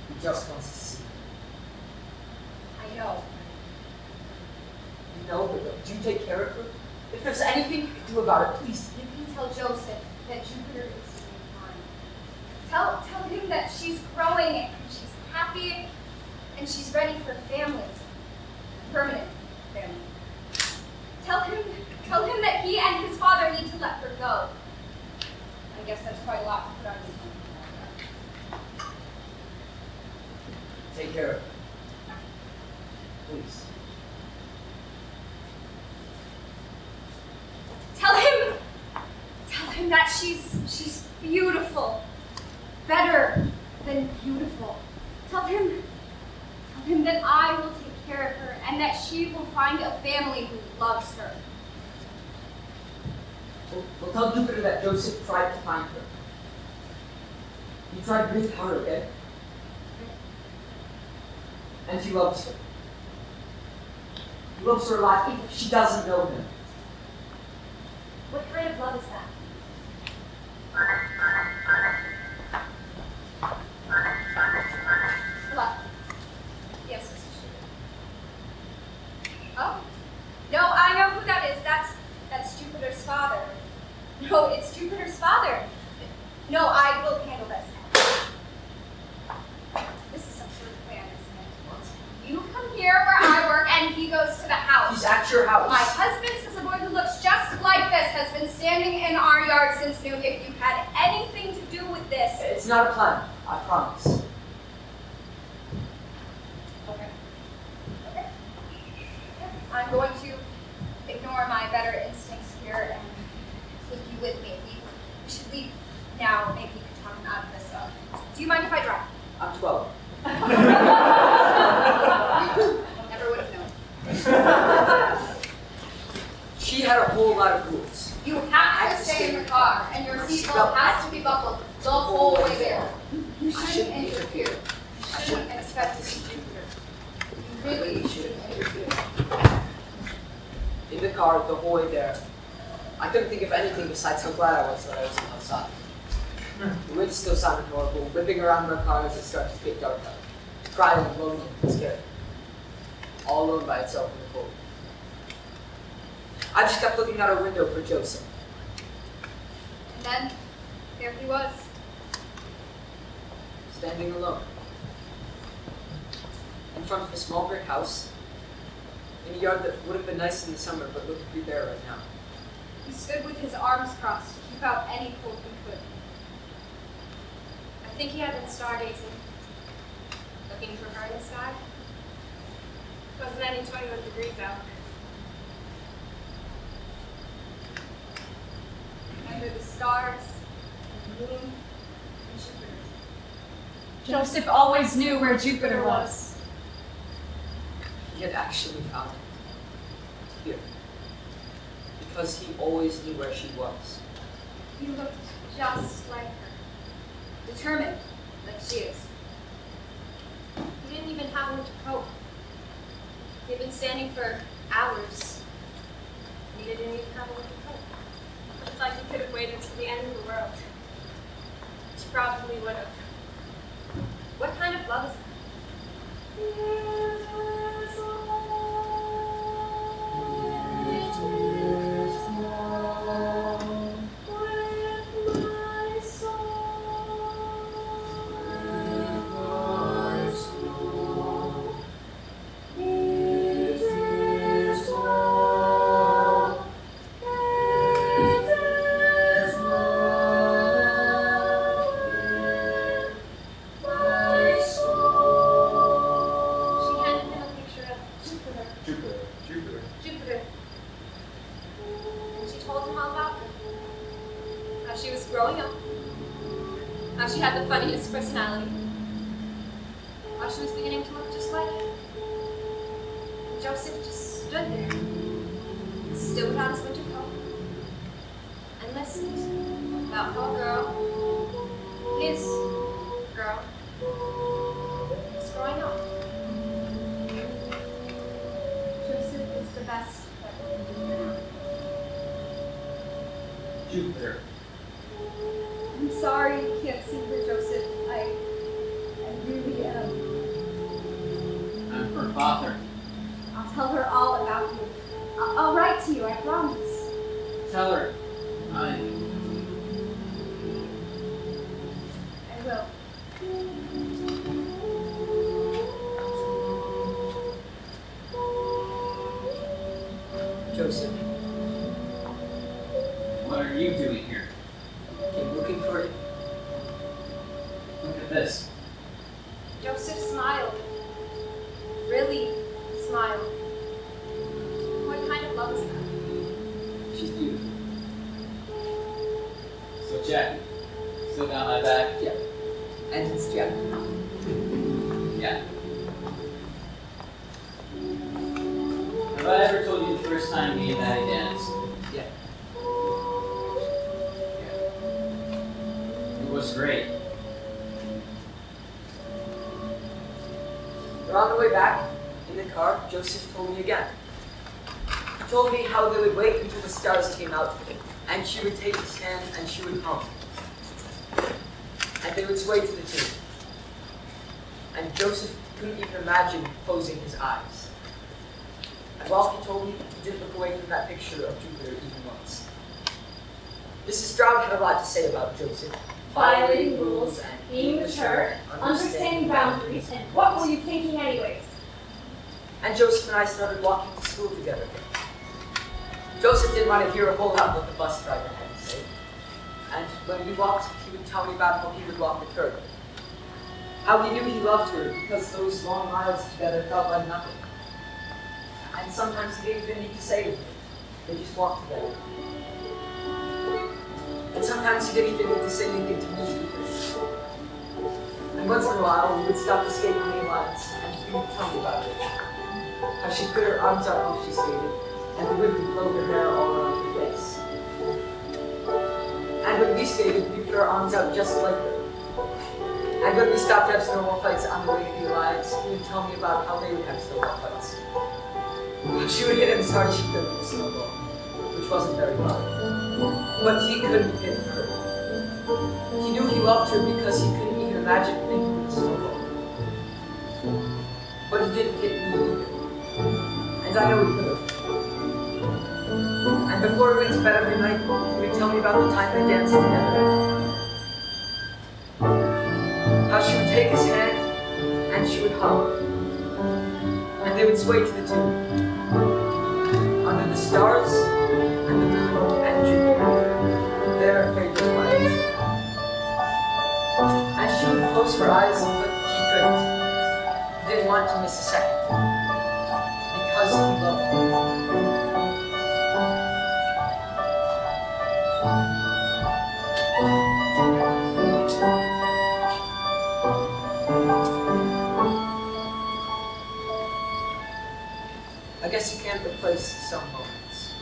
He just wants to see her. I know. You know her, though. Do you take care of her? If there's anything you can do about it, please. You can tell Joseph that Jupiter is doing fine. Tell him that she's growing and she's happy and she's ready for family. Permanent family. Tell him that he and his father need to let her go. I guess that's quite a lot to put on his own. Take care of her. Please. Tell him that she's beautiful. Better than beautiful. Tell him that I will take care of her and that she will find a family who loves her. We'll tell Jupiter that Joseph tried to find her. He tried really hard, okay? And he loves her. He loves her a lot, even if she doesn't know him. What kind of love is that? What? Yes, this is she. Oh? No, I know who that is. That's Jupiter's father. No, it's Jupiter's father. No, I will handle this. This is some sort of plan, isn't it? You come here where I work and he goes to the house. He's at your house. My husband says a boy who looks just like this has been standing in our yard since noon. If you had anything to do with this. It's not a plan, I promise. Okay. Okay. I'm going to ignore my better instincts here and take you with me. We should leave now. Maybe you can talk him out of this. Do you mind if I drive? I'm 12. Never would have known. She had a whole lot of rules. You have to stay in the car, and your seatbelt has to be buckled the whole way there. You shouldn't interfere. You shouldn't expect to see Jupiter. You really shouldn't interfere. In the car the whole way there. I couldn't think of anything besides how glad I was that I was outside. The wind still sounded horrible, whipping around my car as it started to get dark out. Crying and lonely and scared. All alone by itself in the cold. I just kept looking out our window for Joseph. And then, there he was. Standing alone. In front of a small brick house. In a yard that would have been nice in the summer, but looked pretty bare right now. He stood with his arms crossed to keep out any cold he could. I think he had been stargazing, looking for her in the sky. Wasn't any 21 degrees out. Under the stars, and the moon, and Jupiter. Joseph always knew where Jupiter was. He had actually found her. Here. Because he always knew where she was. He looked just like her. Determined, like she is. He didn't even have one to cope. He'd been standing for hours. And he didn't even have one to cope. It's like he could have waited till the end of the world. He probably would have. What kind of love is that? She handed him a picture of Jupiter. Jupiter. Jupiter. And she told him all about her. How she was growing up. How she had the funniest personality. How she was beginning to look just like him. And Joseph just stood there, still without his winter coat, and listened about how a girl, his girl, was growing up. Joseph is the best that we can do for now. Jupiter. I'm sorry you can't see her, Joseph. I really am. I'm her father. I'll tell her all about you. I'll write to you, I promise. Tell her I will. Joseph, what are you doing here? came looking for you. Look at this. Joseph smiled. Really smiled. What kind of love is that? She's beautiful. So Jack, still got my back? Yeah. And it's Jack. Yeah. Have I ever told you the first time me and Maddie danced? Yeah. It was great. But on the way back, in the car, Joseph told me again. He told me how they would wait until the stars came out, and she would take his hand and she would hum. And they would sway to the tune. And Joseph couldn't even imagine closing his eyes. And while he told me, he didn't look away from that picture of Jupiter even once. Mrs. Stroud had a lot to say about Joseph. Violating rules, being mature, understanding boundaries, and what were you thinking anyways? And Joseph and I started walking to school together. Joseph didn't want to hear a whole lot what the bus driver had to say. And when we walked, he would tell me about how he would walk with her. How he knew he loved her because those long miles together felt like nothing. And sometimes he didn't even need to say anything. They just walked together. And sometimes he didn't even need to say anything to me either. And once in a while, we would stop to skate on the lines, and he would tell me about it. How she put her arms out while she skated, and the wind would blow her hair all around her face. And when we skated, we put our arms out just like her. And when we stopped to have snowball fights on the way to the Alliance, he would tell me about how they would have snowball fights. She would hit him as hard as she could with a snowball, which wasn't very loud. But he couldn't hit her. He knew he loved her because he couldn't even imagine making a snowball. But he didn't hit me either. And I know he could have. And before we went to bed every night, he would tell me about the time they danced together. How she would take his hand and she would hum. And they would sway to the tune. Under the stars and the moon and Jupiter, their favorite light. And she would close her eyes, but he couldn't. He didn't want to miss a second. Because he loved her. I guess you can't replace some moments.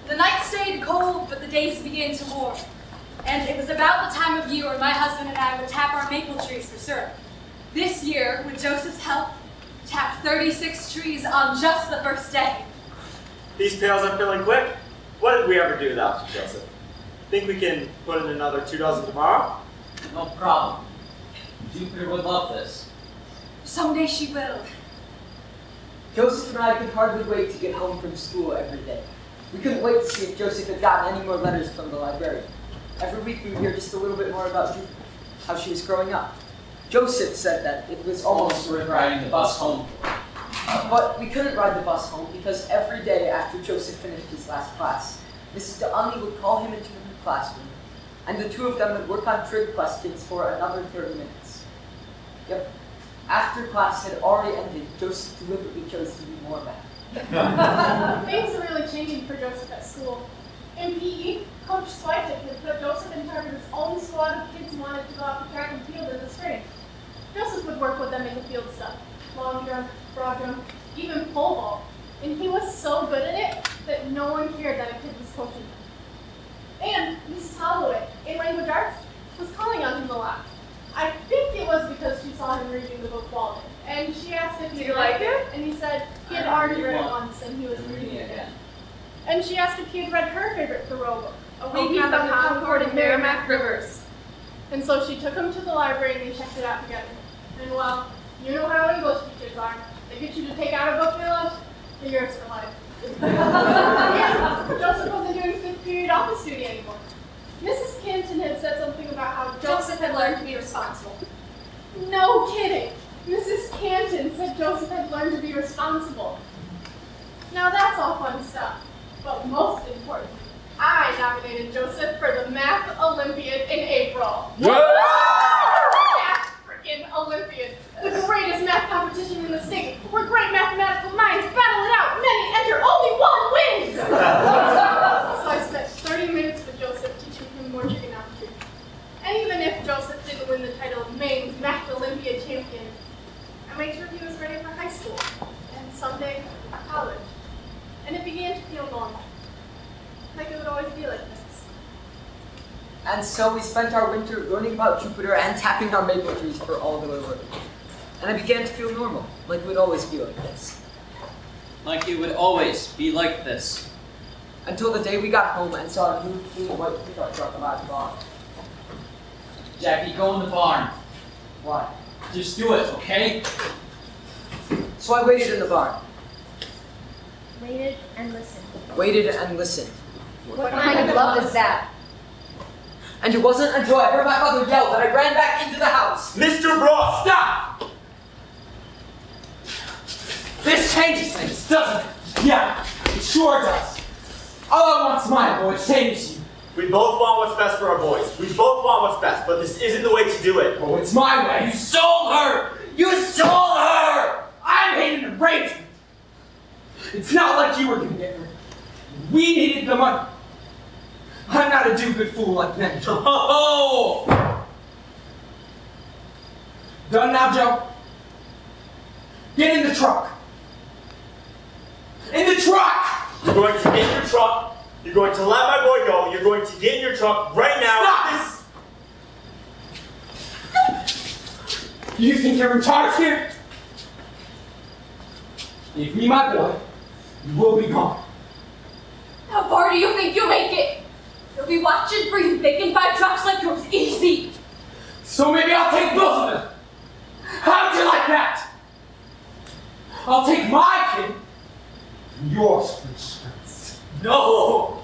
The night stayed cold but the days began to warm. And it was about the time of year when my husband and I would tap our maple trees for syrup. This year, with Joseph's help, we tapped 36 trees on just the first day. These pails are filling quick. What did we ever do without you, Joseph? Think we can put in another 2 dozen tomorrow? No problem. Jupiter would love this. Someday she will. Joseph and I could hardly wait to get home from school every day. We couldn't wait to see if Joseph had gotten any more letters from the librarian. Every week we would hear just a little bit more about Jupiter, how she was growing up. Joseph said that it was almost Worth riding the bus home. But we couldn't ride the bus home because every day after Joseph finished his last class, Mrs. DeAnni would call him into her classroom, and the two of them would work on trig questions for another 30 minutes. Yep. After class had already ended, Joseph deliberately chose to do more math. Things are really changing for Joseph at school. In PE, Coach Switek had put Joseph in charge of his own squad of kids who wanted to go out to track and field in the spring. Joseph would work with them in the field stuff, long jump, broad jump, even pole vault. And he was so good at it that no one cared that a kid was coaching him. And Mrs. Holloway, in language arts, was calling on him a lot. I think it was because she saw him reading the book Walden. And she asked if he liked it, and he said he had already read it once and he was reading it again. And she asked if he had read her favorite Thoreau book, A Week on the Concord and Merrimack Rivers. And so she took him to the library and they checked it out together. And well, you know how English teachers are. They get you to take out a book they love, they're yours for life. Yeah, Joseph wasn't doing 5th period office duty anymore. Mrs. Canton had said something about how Joseph had learned to be responsible. No kidding! Mrs. Canton said Joseph had learned to be responsible. Now that's all fun stuff. But most importantly, I nominated Joseph for the Math Olympiad in April. Math freaking Olympiad. The greatest math competition in the state, where great mathematical minds battle it out. Many enter, only one wins! So I spent 30 minutes with Joseph teaching him more trigonometry. And even if Joseph didn't win the title of Maine's Math Olympiad champion, I made sure he was ready for high school, and someday college. And it began to feel normal. Like it would always be like this. And so we spent our winter learning about Jupiter and tapping our maple trees for all the way work. And I began to feel normal, like it would always be like this. Like it would always be like this. Until the day we got home and saw a new clean white pickup truck about the barn. Jackie, go in the barn. Why? Just do it, okay? So I waited in the barn. Waited and listened. Waited and listened. What kind of love is that? And it wasn't until I heard my mother yell that I ran back into the house. Mr. Bross! Stop! This changes things, doesn't it? Yeah, it sure does. All I want's my boy, same as you. We both want what's best for our boys. We both want what's best, but this isn't the way to do it. Oh, it's my way. You sold her! You sold her! I made an arrangement. It's not like you were gonna get her. We needed the money. I'm not a do-good fool like them. Oh! Done now, Joe? Get in the truck. In the truck! You're going to get in your truck. You're going to let my boy go. You're going to get in your truck right now. Stop! You think you're in charge here? Give me my boy. You will be gone. How far do you think you'll make it? They'll be watching for you. They can buy trucks like yours easy. So maybe I'll take both of them. How'd you like that? I'll take my kid and yours for insurance. No!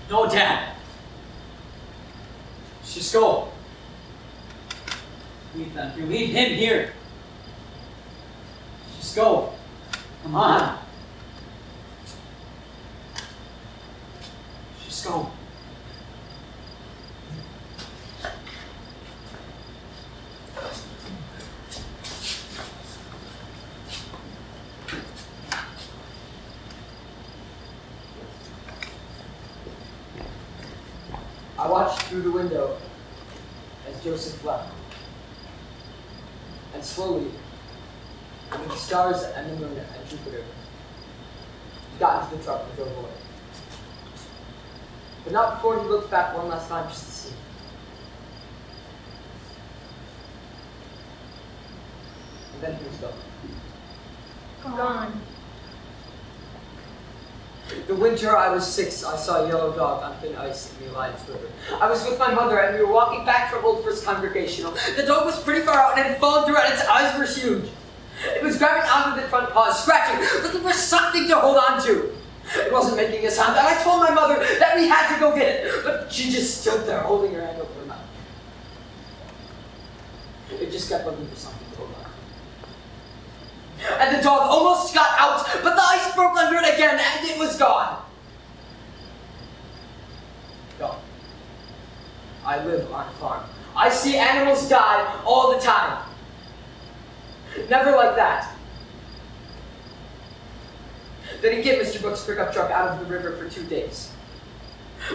No, Dad. Just go. Leave them here. Leave him here. Just go. Come on. Just go. I watched through the window as Joseph left. And slowly, with the stars and the moon and Jupiter, got into the truck and drove away. But not before he looked back one last time just to see. And then he was gone. Gone. The winter I was 6, I saw a yellow dog on thin ice in the Alliance River. I was with my mother and we were walking back from Old First Congregational. The dog was pretty far out and had fallen through and its eyes were huge. It was grabbing out with its front paws, scratching, looking for something to hold on to. It wasn't making a sound, and I told my mother that we had to go get it, but she just stood there holding her hand over her mouth. It just kept looking for something to hold on to. And the dog almost got out, but the ice broke under it again, and it was gone. Gone. I live on a farm. I see animals die all the time. Never like that. Then he get Mr. Brooks' pickup truck out of the river for 2 days.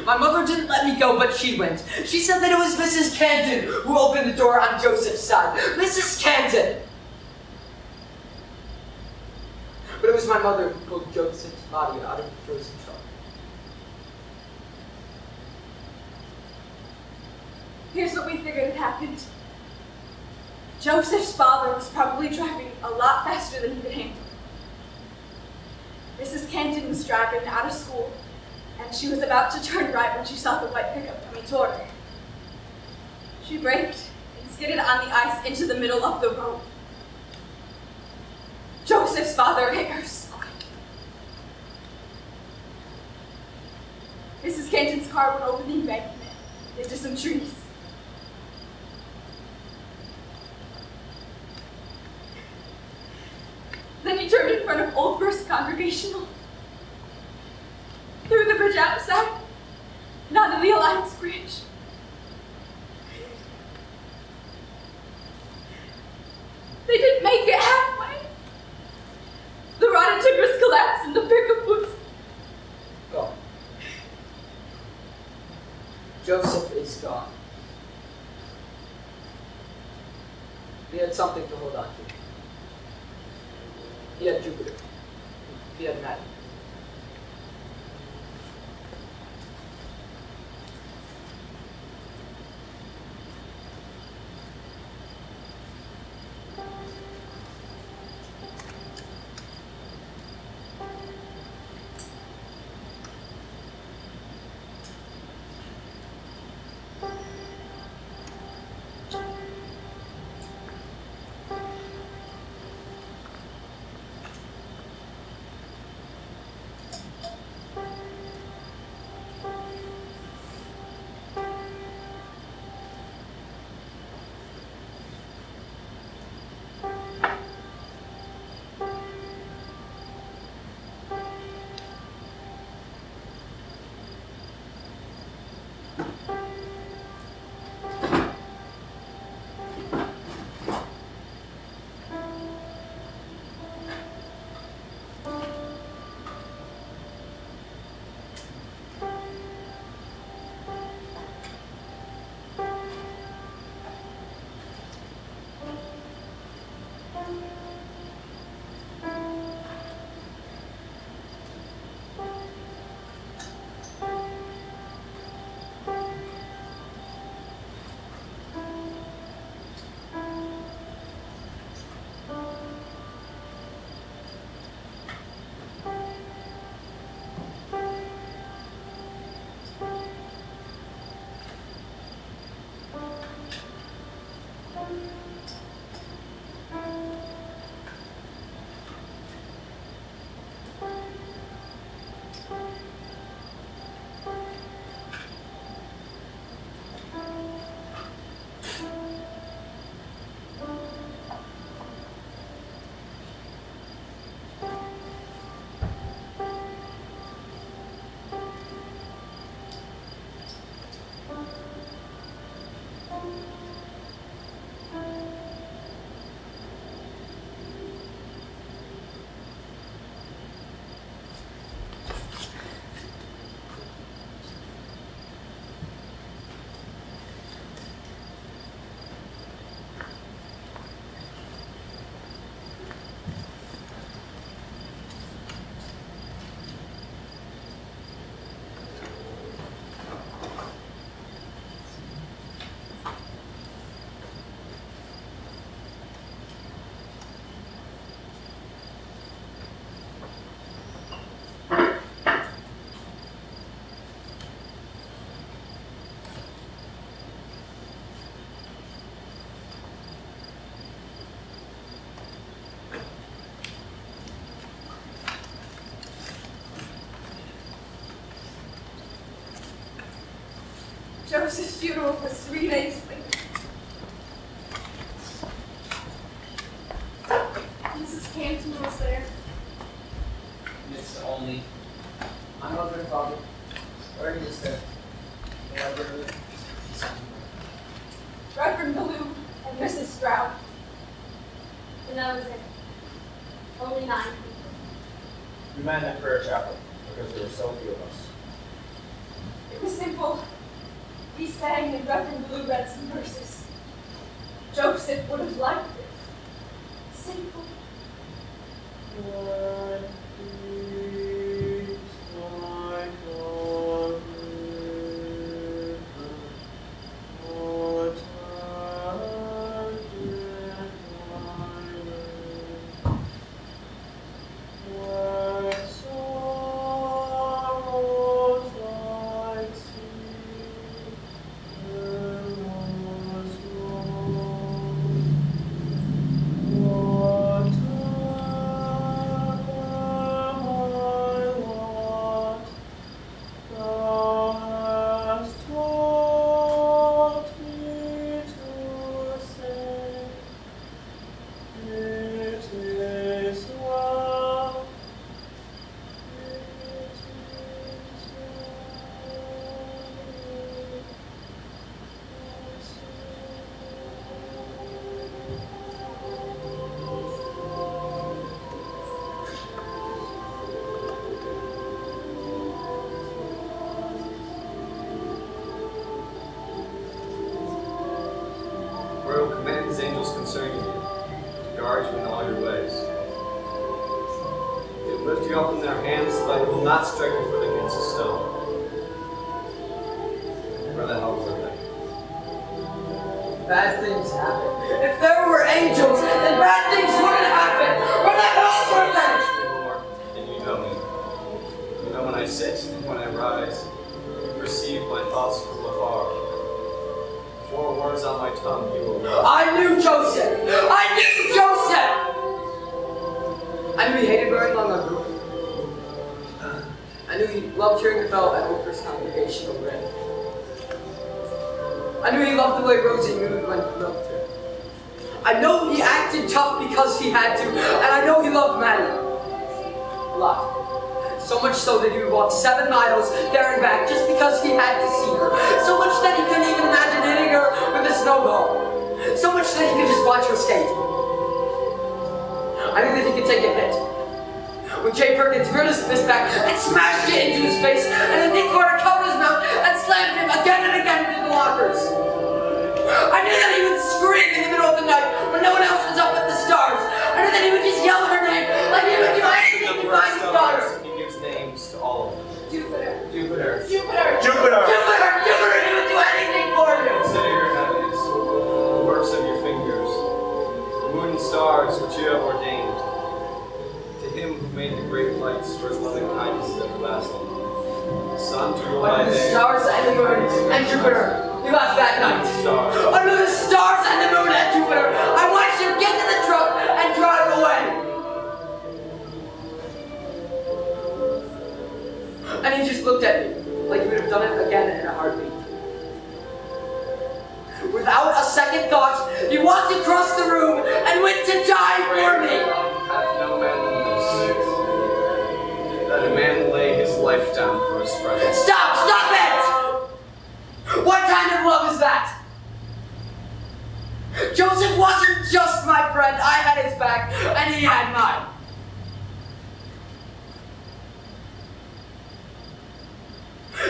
My mother didn't let me go, but she went. She said that it was Mrs. Canton who opened the door on Joseph's side. Mrs. Canton! But it was my mother who pulled Joseph's body out of the frozen truck. Here's what we figured had happened. Joseph's father was probably driving a lot faster than he could handle. Mrs. Canton was driving out of school, and she was about to turn right when she saw the white pickup coming toward her. She braked and skidded on the ice into the middle of the road. Joseph's father hit her square. Mrs. Canton's car went over the embankment into some trees. Then he turned in front of Old First Congregational, through the bridge outside, and onto the Alliance Bridge. They didn't make it halfway. The rotten timbers collapsed and the pickup was Gone. Joseph is gone. He had something to hold on to. He had Jupiter. He had Maddie. Joseph's funeral was 3 days later. Mrs. Canton was there. Miss Only. My mother and father. Where is there? Reverend Blue and Mrs. Stroud. And that was it. Only 9 people. We met in the prayer chapel because there were so few of us. It was simple. We sang and Reverend Blue read some verses. Joseph would have liked it. Simple. Lord will command his angels concerning you, to guard you in all your ways. They will lift you up in their hands so that you will not strike your foot against a stone. Where the hell were they? Bad things happen. If there were angels, then bad things wouldn't happen. Where the hell were they? Search me, Lord, and you know me. You know when I sit and when I rise. You perceive my thoughts from afar. Before words on my tongue, you will know. I knew Joseph! I knew Joseph! I knew he hated wearing long underwear. I knew he loved hearing the bell at Old First Congregational Ring. I knew he loved the way Rosie moved when he loved her. I know he acted tough because he had to, and I know he loved Maddie. A lot. So much so that he would walk 7 miles there and back just because he had to see her. So much that he couldn't even imagine hitting her with a snowball. So much that he could just watch her skate. I knew that he could take a hit. When Jay Perkins reared his fist back and smashed it into his face, and then Nick Carter covered his mouth and slammed him again and again into the lockers. I knew that he would scream in the middle of the night when no one else was up at the stars. I knew that he would just yell her name like he would do anything to find his daughter. He gives names to all of them. Jupiter. Jupiter. Jupiter. Jupiter! Jupiter! Jupiter! He would do anything for you! Consider your heavens, the works of your fingers, the moon and stars which you have ordained. To him who made the great lights, for his loving kindness is everlasting. The sun to rule by Under the day. stars and the moon and Jupiter. He left that night. Stars. Under the stars and the moon and Jupiter. I watched him get to the truck and drive away. And he just looked at me like he would have done it again in a heartbeat. Without a second thought, he walked across the room and went to die for me. Hath no man than this, that a man lay his life down for his friends. Stop! Stop it! What kind of love is that? Joseph wasn't just my friend. I had his back, and he had mine.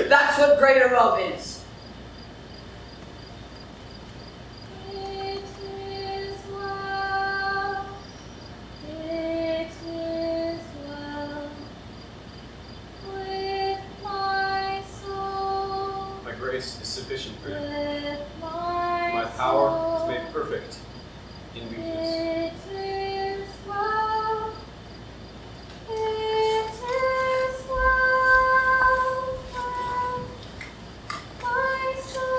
That's what greater love is. It is well. It is well with my soul. My grace is sufficient for you. With My power is made perfect in weakness. It is well. It is well with my soul.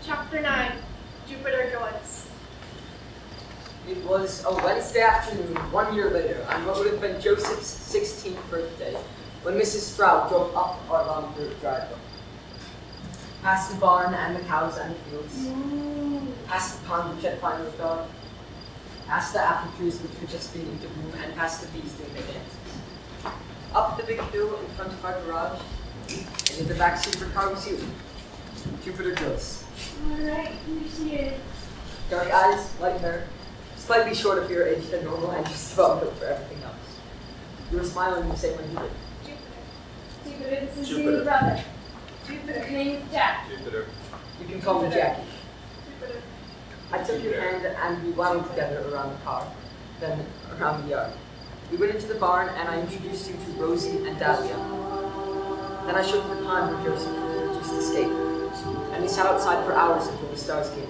Chapter 9, Jupiter Joyce. It was a Wednesday afternoon, 1 year later, on what would have been Joseph's 16th birthday, when Mrs. Stroud drove up our long dirt driveway. Past the barn and the cows and the fields. Past the pond which had finally gone. Past the apple trees which were just beginning to bloom, and past the bees doing their dances. Up the big hill in front of our garage, and in the backseat of the car was you, Jupiter Joyce. Alright, here she is. Dark eyes, light hair, slightly short of your age than normal, and just about built for everything else. You were smiling the same way you did. Jupiter, this is Jupiter. your brother. Jupiter, his name is Jack. Jupiter. You can call me Jackie. Jupiter. I took your hand and we wound together around the car, then around the yard. We went into the barn and I introduced you to Rosie and Dahlia. Then I showed you the pond where Joseph just escaped, and we sat outside for hours until the stars came.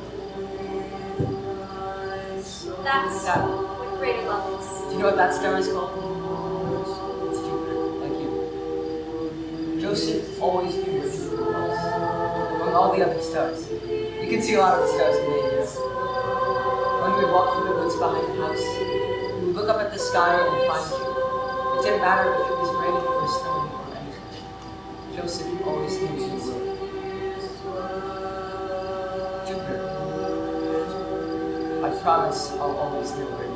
That's what greater love is. Do you know what that star is called? It's Jupiter, like you. Joseph always knew where Jupiter was, among all the other stars. You can see a lot of the stars in the air. When we walked through the woods behind the house, we would look up at the sky and find you. It didn't matter if it was raining or snowing or anything. Joseph always knew you were. Jupiter, I promise I'll always know where